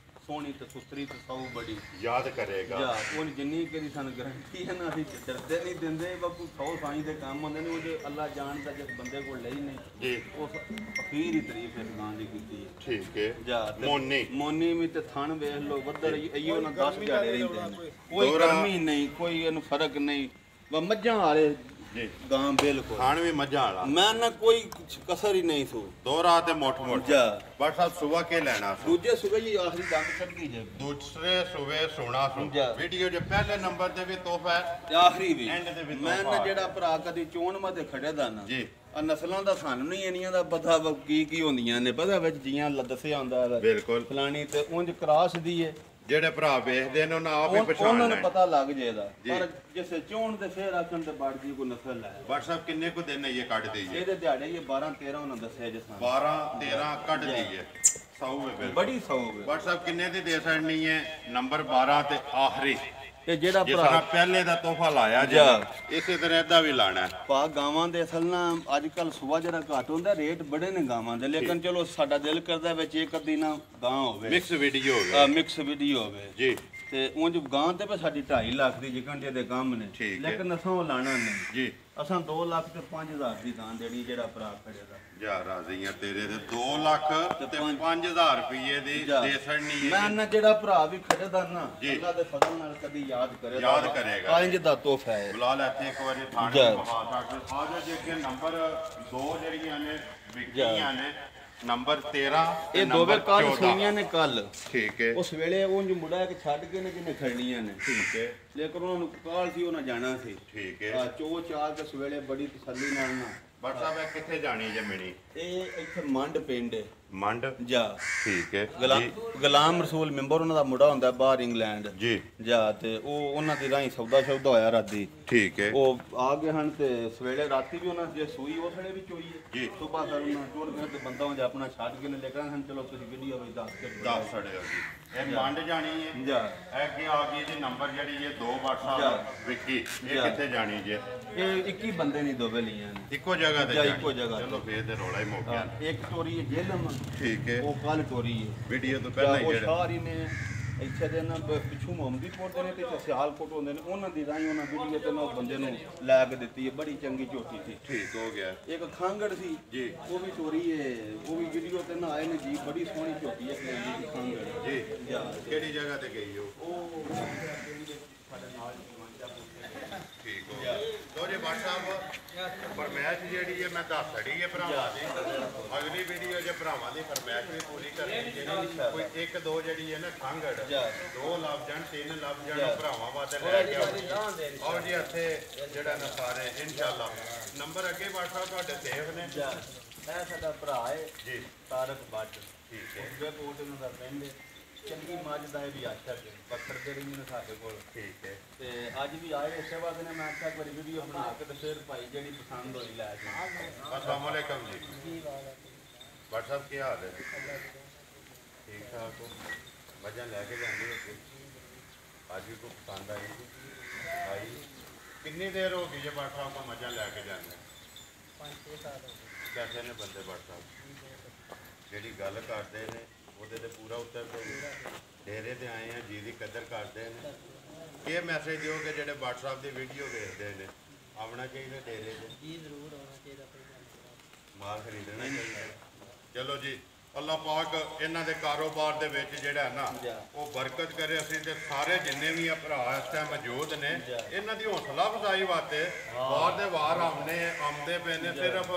ਸੋਹਣੀ ਤੇ ਸੁਥਰੀ ਤੇ ਸੌ ਬੜੀ ਯਾਦ ਕਰੇਗਾ ਜਾ ਉਹ ਜਿੰਨੀ ਕਦੀ ਸਾਨੂੰ ਗਰੰਟੀ ਹੈ ਨਾ ਅਸੀਂ ਡਰਦੇ ਨਹੀਂ ਦਿੰਦੇ ਬਾਪੂ 100 ਸਾਈਂ ਦੇ ਕੰਮ ਹੁੰਦੇ ਨੇ ਉਹਦੇ ਅੱਲਾ ਜਾਣਦਾ ਜਿਸ ਬੰਦੇ ਕੋਲ ਲਈ ਨਹੀਂ ਜੀ ਉਸ ਅਖੀਰ ਹੀ ਤਾਰੀਫ ਇਸ ਗਾਂ ਦੀ ਕੀਤੀ ਹੈ ਠੀਕ ਹੈ ਜਾ ਤੇ ਮੋਨੀ ਮੋਨੀ ਵੀ ਤੇ ਥਣ ਵੇਖ ਲਓ ਵੱਧਰ ਇਹੋ ਨਾ 10 ਦਿਹਾੜੇ ਰਹਿੰਦੇ ਨੇ ਕੋਈ ਦੋਹਰਾ- ਗਰਮੀ ਨਹੀਂ ਕੋਈ ਇਹਨੂੰ ਫਰਕ ਨਹੀਂ ਮੱਝਾਂ ਵਾਲੇ ਜੀ ਗਾਂ ਬਿਲਕੁਲ ਖਾਣ ਵੀ ਮੱਝਾਂ ਵਾਲਾ ਮੈਂ ਨਾ ਕੋਈ ਕਸਰ ਹੀ ਨਹੀਂ ਸੂ ਦੋਹਰਾ ਤੇ ਮੋਟ ਮੋਟ ਜਾ ਬਟ ਸਾਹਿਬ ਸੁਬਾ ਕੇ ਲੈਣਾ ਸੋ ਦੂਜੇ ਸੁਬਹ ਜੀ ਆਖਰੀ ਦੰਦ ਕੱਢੀ ਜੇ ਦੂਸਰੇ ਸੂਵੇ ਸੋਣਾ ਸੋ ਜਾ। ਵੀਡੀਓ ਦੇ ਪਹਿਲੇ ਨੰਬਰ ਤੇ ਵੀ ਤੋਹਫਾ ਹੈ ਤੇ ਆਖਰੀ ਵੀ End ਦੇ ਵਿੱਚ ਮੈਂ ਨਾ ਤੋਹਫਾ। ਜਿਹੜਾ ਭਰਾ ਕਦੀ ਚੋਣ ਮਾ ਤੇ ਖੜੇ ਦਾ ਨਾ ਜੀ ਆ ਨਸਲਾਂ ਦਾ ਸਾਨੂੰ ਨਹੀਂ ਇੰਨੀਆਂ ਦਾ ਪਤਾ ਵਾ ਕੀ ਹੁੰਦੀਆਂ ਨੇ ਪਤਾ ਵਿੱਚ ਜੀਆਂ ਦੱਸਿਆ ਹੁੰਦਾ ਵਾ ਬਿਲਕੁਲ ਫਲਾਣੀ ਤੇ ਉਂਝ ਕਰਾਸ ਦੀ ਏ ਜਿਹੜੇ ਭਰਾ ਵੇਖਦੇ ਨੇ ਉਹਨਾਂ ਆਪ ਹੀ ਪਛਾਣ ਉਹਨਾਂ ਨੂੰ ਲੈਣ ਪਤਾ ਲੱਗ ਜਾਏਦਾ ਜੀ। ਪਰ ਜਿਸੇ ਚੋਣ ਤੇ ਫੇਰ ਆਖਣ ਤੇ ਬੜ ਜੀ ਕੋਈ ਨਸਲ ਹੈ ਬਟ ਸਾਹਿਬ ਕਿੰਨੇ ਕੁ ਦਿਨ ਇਹ ਕੱਢ ਦਈਏ ਇਹਦੇ ਦਿਹਾੜੇ ਇਹ 12 13 ਉਹਨਾਂ ਦੱਸਿਆ ਜਿਸ ਨਾਲ 12 13 ਕੱਢ ਦਈਏ ਸੌ ਹੈ ਬਿਲਕੁਲ ਬੜੀ ਸੌਗ ਬਟ ਸਾਹਿਬ ਕਿੰਨੇ ਦੀ ਦੇ ਸਕਣੀ ਹੈ ਨੰਬਰ 12 ਤੇ ਆਖਰੀ ਤੇ ਜਿਹੜਾ ਜਿਸ ਤਰ੍ਹਾਂ ਭਰਾ ਪਹਿਲੇ ਦਾ ਤੋਹਫਾ ਲਾਇਆ ਜੀ ਜਾ। ਇਸੇ ਤਰ੍ਹਾਂ ਇਹਦਾ ਵੀ ਲਾਣਾ ਹੈ ਪਾ ਗਾਵਾਂ ਦੇ ਅਸਲ ਨਾ ਅੱਜ ਕੱਲ ਸੁਬਾ ਜਿਹੜਾ ਘੱਟ ਹੁੰਦਾ ਰੇਟ ਬੜੇ ਨੇ ਗਾਵਾਂ ਦੇ ਲੇਕਿਨ ਚਲੋ ਸਾਡਾ ਦਿਲ ਕਰਦਾ ਵਿੱਚ ਇੱਕ ਅੱਧੀ ਨਾ ਗਾਂ ਹੋਵੇ ਮਿਕਸ ਵੀਡੀਓ ਹੋ ਗਿਆ ਮਿਕਸ ਵੀਡੀਓ ਹੋਵੇ ਜੀ ਤੇ ਉਂਝ ਗਾਂ ਤੇ ਵੀ ਸਾਡੀ 2.5 ਲੱਖ ਦੀ ਜਿਕਣ ਦੇ ਕੰਮ ਨੇ ਠੀਕ ਹੈ। ਲੇਕਿਨ ਅਸਾਂ ਉਹ ਲਾਣਾ ਨਹੀਂ ਜੀ ਅਸਾਂ 2 ਲੱਖ ਤੇ 5000 ਦੀ ਗਾਂ ਦੇਣੀ ਜਿਹੜਾ ਭਰਾ ਖੜੇ ਦਾ ਜਾ ਰਾਜ਼ੀਆਂ ਤੇਰੇ ਦੇ 2 ਲੱਖ ਤੇ 5000 ਰੁਪਏ ਦੀ ਜਾ। ਦੇ ਸਕਣੀ ਮੈਂ ਹੈ ਨਾ ਜਿਹੜਾ ਭਰਾ ਵੀ ਖੜੇ ਦਾ ਨਾ ਜੀ। ਅੱਲਾ ਦੇ ਫਜ਼ਲ ਨਾਲ ਕਦੀ ਯਾਦ ਕਰੇ ਯਾਦ ਕਰੇਗਾ। ਇੰਜ ਦਾ ਤੋਹਫਾ ਹੈ ਬੁਲਾਲ ਇੱਥੇ ਇੱਕ ਵਾਰੀ ਥਾਣੇ ਜਾ। ਬਹਾ ਸਕਦੇ ਆ ਜਾ ਜੇ ਅੱਗੇ ਨੰਬਰ 2 ਜਿਹੜੀਆਂ ਨੇ ਵਿਕੀਆਂ ਨੇ ਨੰਬਰ 13 ਤੇ ਇਹ ਦੋਵੇਂ ਨੰਬਰ ਕੱਲ 14 ਸੂਈਆਂ ਨੇ ਕੱਲ ਠੀਕ ਹੈ ਉਸ ਵੇਲੇ ਉਹ ਜੋ ਮੁੰਡਾ ਇੱਕ ਛੱਡ ਕੇ ਨੇ ਜਿਹਨੇ ਖੜਨੀਆਂ ਨੇ ਠੀਕ ਹੈ ਲੇਕਿਨ ਉਹਨਾਂ ਨੂੰ ਕਾਲ ਸੀ ਉਹਨਾਂ ਜਾਣਾ ਸੀ ਠੀਕ ਹੈ ਆ ਚੋ ਚਾਰ ਕੇ ਸਵੇਲੇ ਬੜੀ ਤਸੱਲੀ ਨਾਲ ਨਾ ਬਟ ਸਾਹਿਬ ਇਹ ਕਿੱਥੇ ਜਾਣੀ ਜਮੀਨੀ ਇਹ ਇੱਥੇ ਮੰਡ ਪਿੰਡ ਹੈ ਮੰਡ ਜਾ ਠੀਕ ਹੈ ਜੀ ਗੁਲਾਮ ਰਸੂਲ ਮੈਂਬਰ ਉਹਨਾਂ ਦਾ ਮੁੰਡਾ ਹੁੰਦਾ ਬਾਹਰ ਇੰਗਲੈਂਡ ਜੀ ਜਾ ਤੇ ਉਹ ਉਹਨਾਂ ਦੀ ਰਾਹੀਂ ਸੌਦਾ ਹੋਇਆ ਰਾਤੀ ਠੀਕ ਹੈ ਉਹ ਆ ਗਏ ਹਨ ਤੇ ਸਵੇਲੇ ਰਾਤੀ ਵੀ ਉਹਨਾਂ ਜੇ ਸੂਈ ਉਸ ਵੇਲੇ ਵੀ ਚੋਈ ਹੈ ਜੀ। ਸੁਬਾਹ ਕਰ ਉਹਨਾਂ ਟੁਰ ਗਏ ਤੇ ਬੰਦਾ ਹੁੰਦਾ ਆਪਣਾ ਛੱਡ ਕੇ ਨੇ ਲੇਕਿਨ ਹਨ ਚਲੋ ਤੁਸੀਂ ਵੀਡੀਓ ਵਿੱਚ ਦੱਸ ਕੇ 10 ਸੜਿਓ ਜੀ ਇਹ ਮੰਡ ਜਾਣੀ ਹੈ ਜਾ ਇਹ ਅੱਗੇ ਆ ਗਈ ਜੀ ਨੰਬਰ ਜਿਹੜੀ ਇਹ 2 WhatsApp ਜਾ। ਵਿਕੀ ਇਹ ਜਾ। ਕਿੱਥੇ ਜਾਣੀ ਜੇ ਇਹ 21 ਬੰਦੇ ਨਹੀਂ ਦੋਵੇਂ ਲੀਆਂ ਨੇ ਇੱਕੋ ਜਗ੍ਹਾ ਤੇ ਜਾ, ਜਾਣੀ। ਇੱਕੋ ਜਗ੍ਹਾ ਤੇ। ਚਲੋ ਫੇਰ ਤੇ ਰੌਲਾ ਹੀ ਮੁੱਕ ਗਿਆ ਇੱਕ ਟੋਰੀ ਹੈ ਜੇਲਮ ਠੀਕ ਹੈ ਉਹ ਕੱਲ ਟੋਰੀ ਹੈ ਵੀਡੀਓ ਤੋਂ ਜਾਂ ਪਹਿਲਾਂ ਹੀ ਉਹ ਜਿਹੜਾ ਸਾਰੀ ਨੇ ਇੱਥੇ ਦੇ ਨਾ ਪਿੱਛੋਂ ਮੁਹੰਮਦੀਪੁਰ ਦੇ ਨੇ ਤੇ ਇੱਥੇ ਸਿਆਲਕੋਟ ਹੁੰਦੇ ਨੇ ਉਹਨਾਂ ਦੀ ਰਾਹੀਂ ਉਹਨਾਂ ਵੀਡੀਓ ਤੇ ਨਾ ਉਹ ਬੰਦੇ ਨੂੰ ਲੈ ਕੇ ਦਿੱਤੀ ਹੈ ਬੜੀ ਚੰਗੀ ਝੋਟੀ ਸੀ ਠੀਕ ਹੋ ਗਿਆ ਇੱਕ ਖਾਂਗੜ ਸੀ ਜੀ। ਉਹ ਵੀ ਚੋਰੀ ਹੈ ਉਹ ਵੀ ਵੀਡੀਓ ਤੇ ਨਾ ਆਏ ਨੇ ਜੀ ਬੜੀ ਸੋਹਣੀ ਝੋਟੀ ਹੈ ਕਹਿੰਦੀ ਦੀ ਖਾਂਗੜ ਜੀ ਜਾ ਕਿਹੜੀ ਜਗ੍ਹਾ ਤੇ ਗਈ ਉਹ ਉਹ ਠੀਕ ਹੋ ਗਿਆ ਲੋ ਜੀ ਬਾਟ ਸਾਹਿਬ ਫਰਮੈਸ਼ ਜਿਹੜੀ ਹੈ ਮੈਂ ਦੱਸ ਛੜੀ ਹੈ ਭਰਾਵਾਂ ਦੀ ਅਗਲੀ ਵੀਡੀਓ ਜੇ ਭਰਾਵਾਂ ਦੀ ਫਰਮੈਸ਼ ਵੀ ਪੂਰੀ ਕਰਨੀ ਜਿਹੜੀ ਕੋਈ ਇੱਕ ਦੋ ਜਿਹੜੀ ਹੈ ਨਾ ਖੰਗੜ ਦੋ ਲੱਭ ਜਾਣ ਤਿੰਨ ਲੱਭ ਜਾਣ ਭਰਾਵਾਂ ਵਾਸਤੇ ਲੈ ਕੇ ਆਓ ਜੀ ਇੱਥੇ ਜਿਹੜਾ ਨਾ ਸਾਰੇ ਇਨਸ਼ਾਅੱਲਾ ਨੰਬਰ ਅੱਗੇ WhatsApp ਤੁਹਾਡੇ ਸੇਵ ਨੇ ਇਹ ਸਾਡਾ ਭਰਾ ਹੈ ਜੀ ਤਾਰਕ ਬੱਟ ਠੀਕ ਹੈ ਉਹਦੇ ਕੋਟ ਉਹਨਾਂ ਦਾ ਪਿੰਡ ਚੰਗੀ ਮੱਝ ਦਾ ਇਹ ਵੀ ਆਸ਼ਕ ਹੈ ਪੱਥਰ ਦੇ ਰਿੰਗ ਨੇ ਸਾਡੇ ਕੋਲ ਠੀਕ ਹੈ ਤੇ ਅੱਜ ਵੀ ਆਏ ਇਸੇ ਵਾਸਤੇ ਨੇ ਮੈਂ ਆਖਿਆ ਕੋਈ ਵੀਡੀਓ ਬਣਾ ਕੇ ਤੇ ਫਿਰ ਭਾਈ ਜਿਹੜੀ ਪਸੰਦ ਹੋਈ ਲੈ ਜੀ अस्सलाम वालेकुम जी WhatsApp ਕੀ ਹਾਲ ਹੈ ਠੀਕ ਠਾਕ ਹੋ ਮੱਝਾਂ ਲੈ ਕੇ ਜਾਂਦੇ ਹੋ ਅੱਜ ਵੀ ਕੋਈ ਪਸੰਦ ਆਈ ਕਿੰਨੀ ਦੇਰ ਹੋ ਗਈ ਜੇ WhatsApp ਕੋ ਮੱਝਾਂ ਲੈ ਕੇ ਜਾਂਦੇ 5-6 ਸਾਲ ਹੋ ਗਏ कैसे ने बंदे WhatsApp ਜਿਹੜੀ ਗੱਲ ਕਰਦੇ ਨੇ ਉਹਦੇ ਤੇ ਪੂਰਾ ਉੱਤਰ ਦੇ ਡੇਰੇ ਤੇ ਆਏ ਆ ਜੀ ਦੀ ਕਦਰ ਕਰਦੇ ਨੇ ਇਹ ਮੈਸੇਜ ਦਿਓ ਕਿ ਜਿਹੜੇ WhatsApp ਦੀ ਵੀਡੀਓ ਵੇਖਦੇ ਨੇ ਆਉਣਾ ਚਾਹੀਦਾ ਡੇਰੇ ਤੇ ਜੀ ਜ਼ਰੂਰ ਆਉਣਾ ਚਾਹੀਦਾ ਕੋਈ ਗੱਲ ਨਹੀਂ ਮਾਲ ਖਰੀਦਣਾ ਚਾਹੀਦਾ ਚਲੋ ਜੀ ਅੱਲਾਹ ਪਾਕ ਇਹਨਾਂ ਦੇ ਕਾਰੋਬਾਰ ਦੇ ਵਿੱਚ ਜਿਹੜਾ ਹੈ ਨਾ ਉਹ ਬਰਕਤ ਕਰੇ ਅਸੀਂ ਤੇ ਸਾਰੇ ਜਿੰਨੇ ਵੀ ਆ ਭਰਾ ਇਸ ਟਾਈਮ ਮੌਜੂਦ ਨੇ ਇਹਨਾਂ ਦੀ ਹੌਸਲਾ ਅਫਜ਼ਾਈ ਵਾਸਤੇ ਬਾਹਰ ਦੇ ਵਾਰ ਆਉਂਦੇ ਪਏ ਨੇ ਸਿਰਫ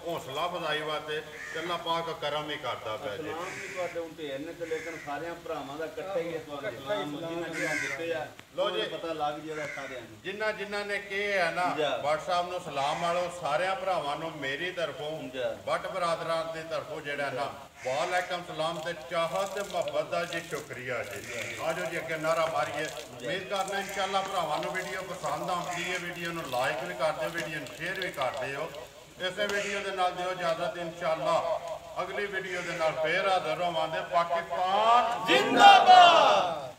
ਹੌਸਲਾ ਅਫਜ਼ਾਈ ਵਾਸਤੇ ਅੱਲਾਹ ਪਾਕ ਕਰਮ ਹੀ ਕਰਦਾ ਪਿਆ ਜੀ ਸਲਾਮ ਵੀ ਤੁਹਾਡੇ ਉੱਤੇ ਇਹਨੇ ਤੇ ਲੇਕਿਨ ਸਾਰਿਆਂ ਭਰਾਵਾਂ ਦਾ ਇਕੱਠਾ ਹੀ ਹੈ ਤੁਹਾਨੂੰ ਸਲਾਮ ਜਿਨ੍ਹਾਂ ਦਿੱਤੇ ਆ ਲਓ ਜੀ ਪਤਾ ਲੱਗ ਜਿਹੜਾ ਸਾਰਿਆਂ ਨੂੰ ਜਿਨ੍ਹਾਂ ਨੇ ਕਿਹਾ ਹੈ ਨਾ WhatsApp ਨੂੰ ਸਲਾਮ ਵਾਲੋ ਸਾਰਿਆਂ ਭਰਾਵਾਂ ਨੂੰ ਮੇਰੀ ਤਰਫੋਂ ਬੱਟ ਬਰਾਦਰਾਂ ਦੀ ਤਰਫੋਂ ਜਿਹੜਾ ਨਾ ਵਾਲੇਕਮ ਸਲਾਮ ਤੇ ਚਾਹਤ ਤੇ ਮੁਹੱਬਤ ਦਾ ਜੀ ਸ਼ੁਕਰੀਆ ਜੀ ਆਜੋ ਜੀ ਅੱਗੇ ਨਾਰਾ ਮਾਰੀਏ ਉਮੀਦ ਕਰਨਾ ਇਨਸ਼ਾਅੱਲਾ ਭਰਾਵਾਂ ਨੂੰ ਵੀਡੀਓ ਪਸੰਦ ਆਉਂਦੀ ਹੈ ਵੀਡੀਓ ਨੂੰ ਲਾਈਕ ਵੀ ਕਰ ਦਿਓ ਵੀਡੀਓ ਨੂੰ ਸ਼ੇਅਰ ਵੀ ਕਰ ਦਿਓ ਇਸੇ ਵੀਡੀਓ ਦੇ ਨਾਲ ਦਿਓ ਇਜਾਜ਼ਤ ਇਨਸ਼ਾਅੱਲਾ ਅਗਲੀ ਵੀਡੀਓ ਦੇ ਨਾਲ ਫੇਰ ਹਾਜ਼ਰ ਹੋਵਾਂਗੇ ਪਾਕਿਸਤਾਨ ਜ਼ਿੰਦਾਬਾਦ